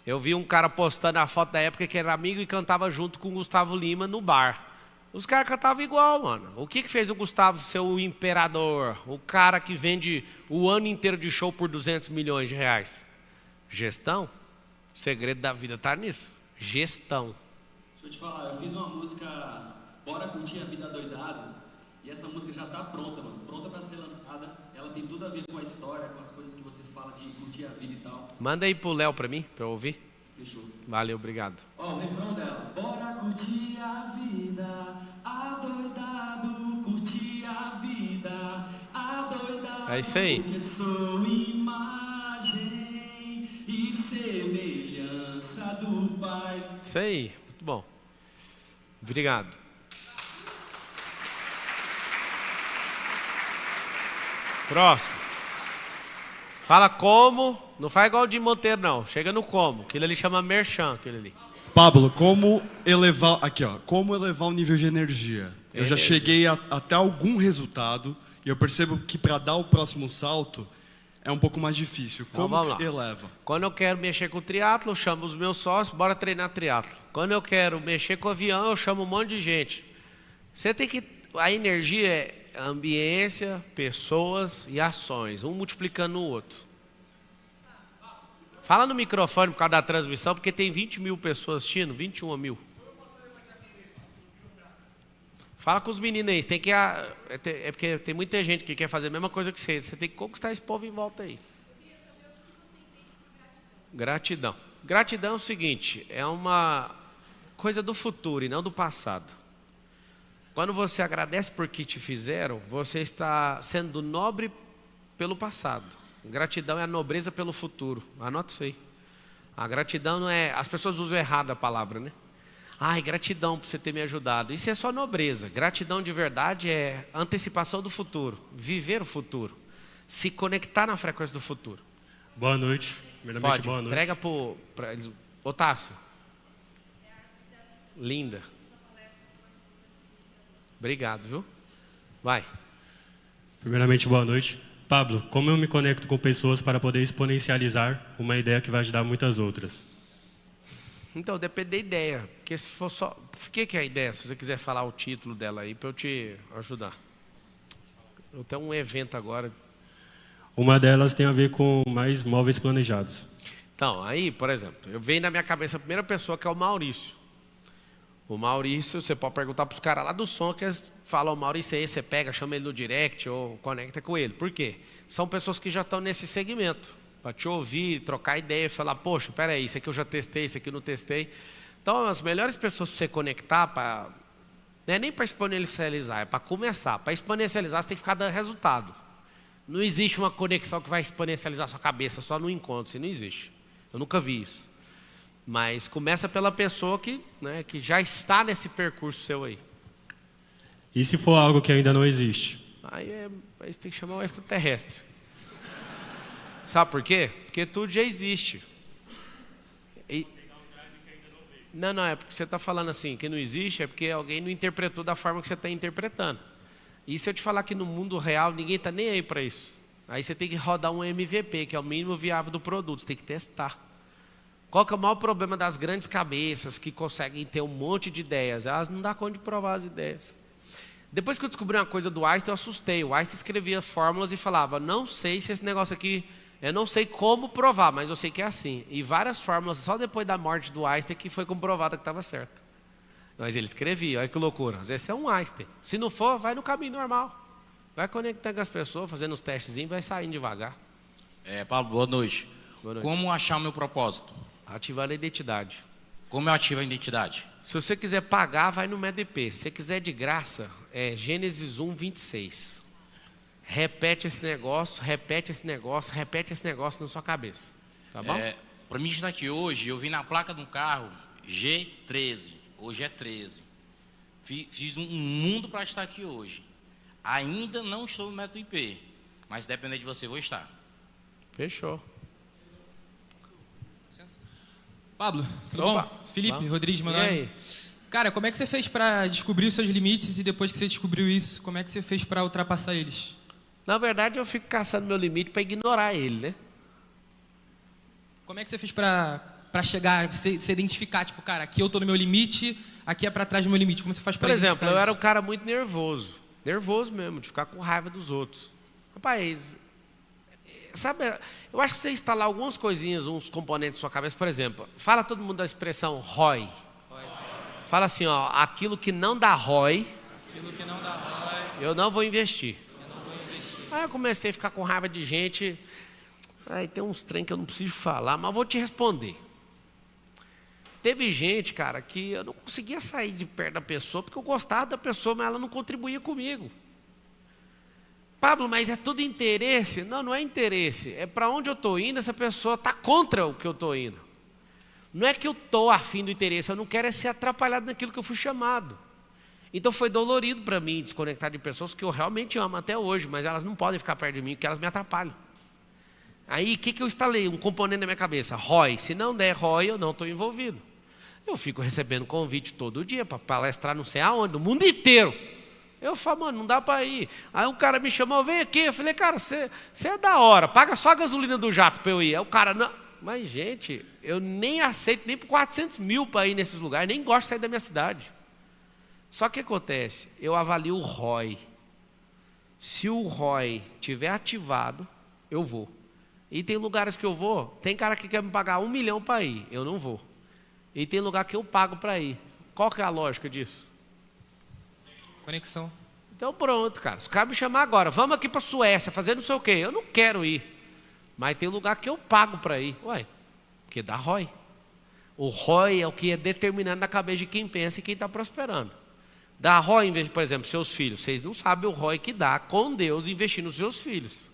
Eu vi um cara postando a foto da época que era amigo e cantava junto com o Gustavo Lima no bar. Os caras cantavam igual, mano. O que fez o Gustavo ser o imperador? O cara que vende o ano inteiro de show por R$200 milhões. Gestão. O segredo da vida está nisso. Gestão. Deixa eu te falar, eu fiz uma música, Bora Curtir a Vida Doidado. E essa música já está pronta, mano. Pronta para ser lançada. Ela tem tudo a ver com a história, com as coisas que você fala de curtir a vida e tal. Manda aí pro Léo para mim, para eu ouvir. Fechou. Valeu, obrigado. Ó, o refrão dela. Bora curtir a vida, adoidado, curtir a vida, adoidado. É isso aí. Porque sou imagem e graça do Pai. Isso aí, muito bom. Obrigado. Próximo. Fala como, não faz igual o de Monteiro não, chega no como, aquele ali chama merchan, aquele ali. Pablo, como elevar, aqui ó, como elevar o nível de energia? Eu já cheguei até algum resultado e eu percebo que para dar o próximo salto é um pouco mais difícil. Como que eleva? Quando eu quero mexer com o triatlo, eu chamo os meus sócios, bora treinar triatlo. Quando eu quero mexer com o avião, eu chamo um monte de gente. Você tem que, a energia é ambiência, pessoas e ações, um multiplicando o outro. Fala no microfone por causa da transmissão, porque tem 20 mil pessoas assistindo, 21 mil. Fala com os meninos aí, tem que, é porque tem muita gente que quer fazer a mesma coisa que você. Você tem que conquistar esse povo em volta aí. Gratidão. Gratidão é o seguinte, é uma coisa do futuro e não do passado. Quando você agradece por que te fizeram, você está sendo nobre pelo passado. Gratidão é a nobreza pelo futuro. Anota isso aí. A gratidão não é... As pessoas usam errado a palavra, né? Ai, gratidão por você ter me ajudado. Isso é só nobreza. Gratidão de verdade é antecipação do futuro. Viver o futuro. Se conectar na frequência do futuro. Boa noite. Primeiramente, boa noite. Entrega para eles. Otácio. Linda. Obrigado, viu? Vai. Primeiramente, boa noite. Pablo, como eu me conecto com pessoas para poder exponencializar uma ideia que vai ajudar muitas outras? Então, depende da ideia. Porque se for só... O que é a ideia? Se você quiser falar o título dela aí, para eu te ajudar. Eu tenho um evento agora. Uma delas tem a ver com mais móveis planejados. Então, aí, por exemplo, eu venho na minha cabeça a primeira pessoa, que é o Maurício. O Maurício, você pode perguntar para os caras lá do som, que eles falam, o Maurício é esse, você pega, chama ele no direct ou conecta com ele. Por quê? São pessoas que já estão nesse segmento, para te ouvir, trocar ideia, falar, poxa, peraí, isso aqui eu já testei, isso aqui eu não testei. Então, as melhores pessoas para você conectar, não é nem para exponencializar, é para começar. Para exponencializar, você tem que ficar dando resultado. Não existe uma conexão que vai exponencializar a sua cabeça só no encontro, isso não existe. Eu nunca vi isso. Mas começa pela pessoa que já está nesse percurso seu aí. E se for algo que ainda não existe? Aí você tem que chamar o extraterrestre. Sabe por quê? Porque tudo já existe. Não, é porque você está falando assim, que não existe, é porque alguém não interpretou da forma que você está interpretando. E se eu te falar que no mundo real ninguém está nem aí para isso? Aí você tem que rodar um MVP, que é o mínimo viável do produto, você tem que testar. Qual que é o maior problema das grandes cabeças que conseguem ter um monte de ideias? Elas não dão conta de provar as ideias. Depois que eu descobri uma coisa do Einstein, eu assustei. O Einstein escrevia fórmulas e falava, não sei se esse negócio aqui, eu não sei como provar, mas eu sei que é assim. E várias fórmulas, só depois da morte do Einstein, que foi comprovada que estava certo. Mas ele escrevia, olha que loucura. Às vezes é um Einstein. Se não for, vai no caminho normal. Vai conectando com as pessoas, fazendo os testezinhos, vai saindo devagar. Pablo, boa noite. Boa noite. Como achar o meu propósito? Ativar a identidade. Como eu ativo a identidade? Se você quiser pagar, vai no MEDP. Se você quiser de graça, é Gênesis 1, 26. Repete esse negócio, repete esse negócio, repete esse negócio na sua cabeça. Tá bom? Para mim estar aqui hoje, eu vi na placa de um carro G13. Hoje é 13. Fiz um mundo para estar aqui hoje. Ainda não estou no método IP, mas dependendo de você, vou estar. Fechou. Pablo, tudo Opa, bom? Felipe, vamos. Rodrigues, meu E nome. aí? Cara, como é que você fez para descobrir os seus limites e depois que você descobriu isso, como é que você fez para ultrapassar eles? Na verdade, eu fico caçando meu limite para ignorar ele, né? Como é que você fez para chegar, se identificar, tipo, cara, aqui eu tô no meu limite, aqui é para trás do meu limite. Como você faz para Por exemplo, identificar eu era um isso? cara muito nervoso. Nervoso mesmo, de ficar com raiva dos outros. Rapaz, sabe, eu acho que você instalar algumas coisinhas, uns componentes na sua cabeça, por exemplo, fala todo mundo da expressão ROI. Fala assim, ó, aquilo que não dá ROI, Aquilo que não dá ROI, eu não vou investir. eu não vou investir. Aí eu comecei a ficar com raiva de gente. Aí tem uns trem que eu não preciso falar, mas vou te responder. Teve gente, cara, que eu não conseguia sair de perto da pessoa, porque eu gostava da pessoa, mas ela não contribuía comigo. Pablo, mas é tudo interesse? Não, não é interesse. É para onde eu estou indo, essa pessoa está contra o que eu estou indo. Não é que eu estou afim do interesse, eu não quero é ser atrapalhado naquilo que eu fui chamado. Então foi dolorido para mim desconectar de pessoas que eu realmente amo até hoje, mas elas não podem ficar perto de mim porque elas me atrapalham. Aí o que eu instalei? Um componente na minha cabeça, ROI. Se não der ROI, eu não estou envolvido. Eu fico recebendo convite todo dia para palestrar não sei aonde, no mundo inteiro. Eu falo, mano, não dá para ir. Aí o cara me chamou, vem aqui. Eu falei, cara, você é da hora, paga só a gasolina do jato para eu ir. Aí o cara, não. Mas, gente, eu nem aceito nem por 400 mil para ir nesses lugares, nem gosto de sair da minha cidade. Só que acontece, eu avalio o ROI. Se o ROI estiver ativado, eu vou. E tem lugares que eu vou, tem cara que quer me pagar 1 milhão para ir, eu não vou. E tem lugar que eu pago para ir. Qual que é a lógica disso? Conexão. Então pronto, cara. Se o cara me chamar agora, vamos aqui para a Suécia, fazer não sei o quê, eu não quero ir. Mas tem lugar que eu pago para ir. Ué, porque dá ROI. O ROI é o que é determinado na cabeça de quem pensa e quem está prosperando. Dá ROI, por exemplo, seus filhos. Vocês não sabem o ROI que dá com Deus investir nos seus filhos.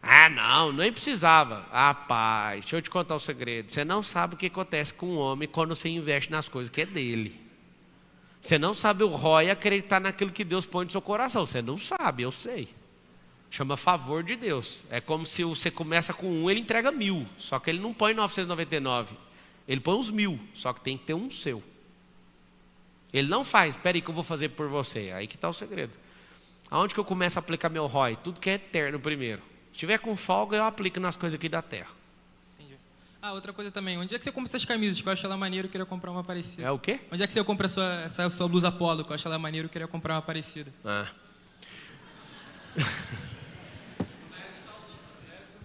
Ah, não, nem precisava. Ah, pai, deixa eu te contar um segredo. Você não sabe o que acontece com um homem quando você investe nas coisas que é dele. Você não sabe o ROI acreditar naquilo que Deus põe no seu coração. Você não sabe, eu sei. Chama favor de Deus. É como se você começa com 1, ele entrega 1000. Só que ele não põe 999. Ele põe uns 1000. Só que tem que ter um seu. Ele não faz, espera aí que eu vou fazer por você. Aí que está o segredo. Aonde que eu começo a aplicar meu ROI? Tudo que é eterno primeiro. Se tiver com folga, eu aplico nas coisas aqui da terra. Entendi. Ah, outra coisa também. Onde é que você compra essas camisas? Que eu acho ela maneiro, eu queria comprar uma parecida. É o quê? Onde é que você compra essa sua blusa polo? Que eu acho ela maneiro, eu queria comprar uma parecida. Ah.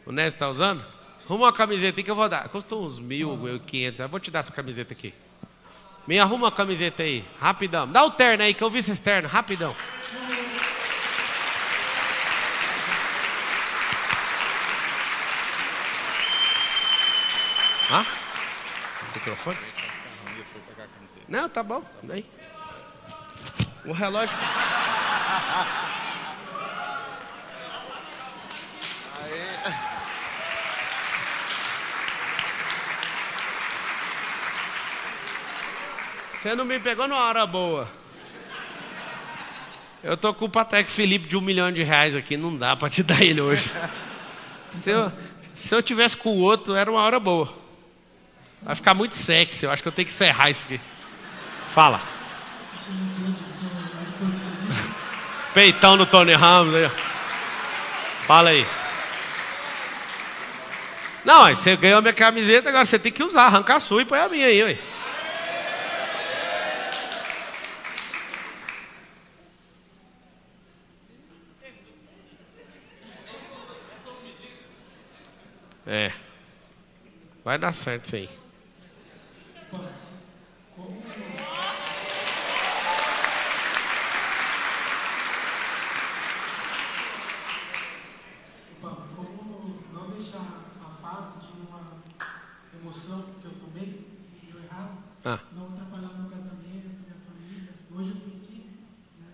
O Nésio está usando? Arruma uma camiseta aí que eu vou dar. Custa uns 1.500. Eu vou te dar essa camiseta aqui. Me arruma uma camiseta aí, rapidão. Dá o terno aí, que eu vi esse terno, rapidão. Ah? Microfone? Não, tá bom. Daí. O relógio. Você não me pegou numa hora boa. Eu tô com o Patek Philippe de R$1 milhão aqui, não dá pra te dar ele hoje. Se eu tivesse com o outro, era uma hora boa. Vai ficar muito sexy, eu acho que eu tenho que encerrar isso aqui. Fala. Peitão do Tony Ramos aí. Fala aí. Não, aí você ganhou a minha camiseta, agora você tem que usar, arrancar a sua e põe a minha aí, ué. É. Vai dar certo isso aí. Como não deixar a fase de uma emoção que eu tomei, que deu errado, não atrapalhar meu casamento, minha família. Hoje eu vim aqui, né,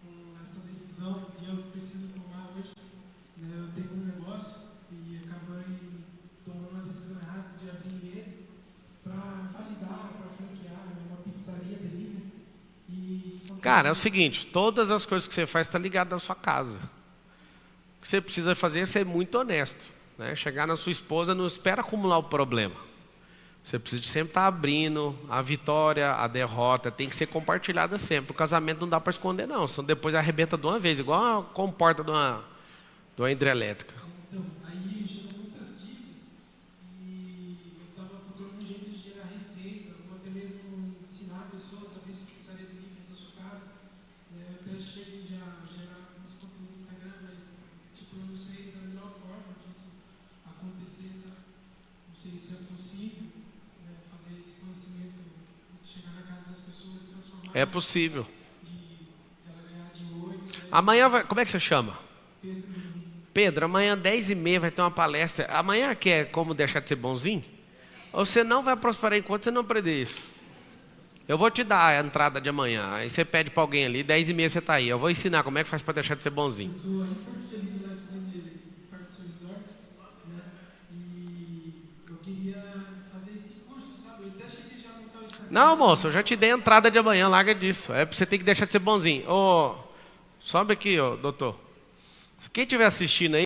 com essa decisão que eu preciso tomar hoje. Eu tenho um negócio e acabei tomando uma decisão errada de abrir ele para validar, para franquear uma pizzaria delivery. Cara, é o seguinte, todas as coisas que você faz estão ligadas à sua casa. O que você precisa fazer é ser muito honesto, né? Chegar na sua esposa, não espera acumular o problema. Você precisa sempre estar abrindo a vitória, a derrota, tem que ser compartilhada sempre. O casamento não dá para esconder não, senão depois arrebenta de uma vez, igual a comporta de uma hidrelétrica. Então, aí chegou muitas dívidas e eu estava procurando um jeito de gerar receita, ou até mesmo ensinar pessoas a ver se pizzaria delivery na sua casa. Eu até cheguei já a gerar uns conteúdos no Instagram, mas tipo, eu não sei da melhor forma disso acontecer, sabe? Não sei se é possível, né, fazer esse conhecimento, chegar na casa das pessoas e transformar. É possível. De ela ganhar de 8. Amanhã vai, como é que você chama? Pedro, amanhã 10h30 vai ter uma palestra. Amanhã que é como deixar de ser bonzinho? Você não vai prosperar enquanto você não aprender isso. Eu vou te dar a entrada de amanhã. Aí você pede para alguém ali, 10h30 você está aí. Eu vou ensinar como é que faz para deixar de ser bonzinho. Eu sou aí Porto Feliz, na visão de Parque do Resort, né? E eu queria fazer esse curso. Não, moço, eu já te dei a entrada de amanhã, larga disso. É, você tem que deixar de ser bonzinho. Ô, sobe aqui, ô, doutor. Quem estiver assistindo aí,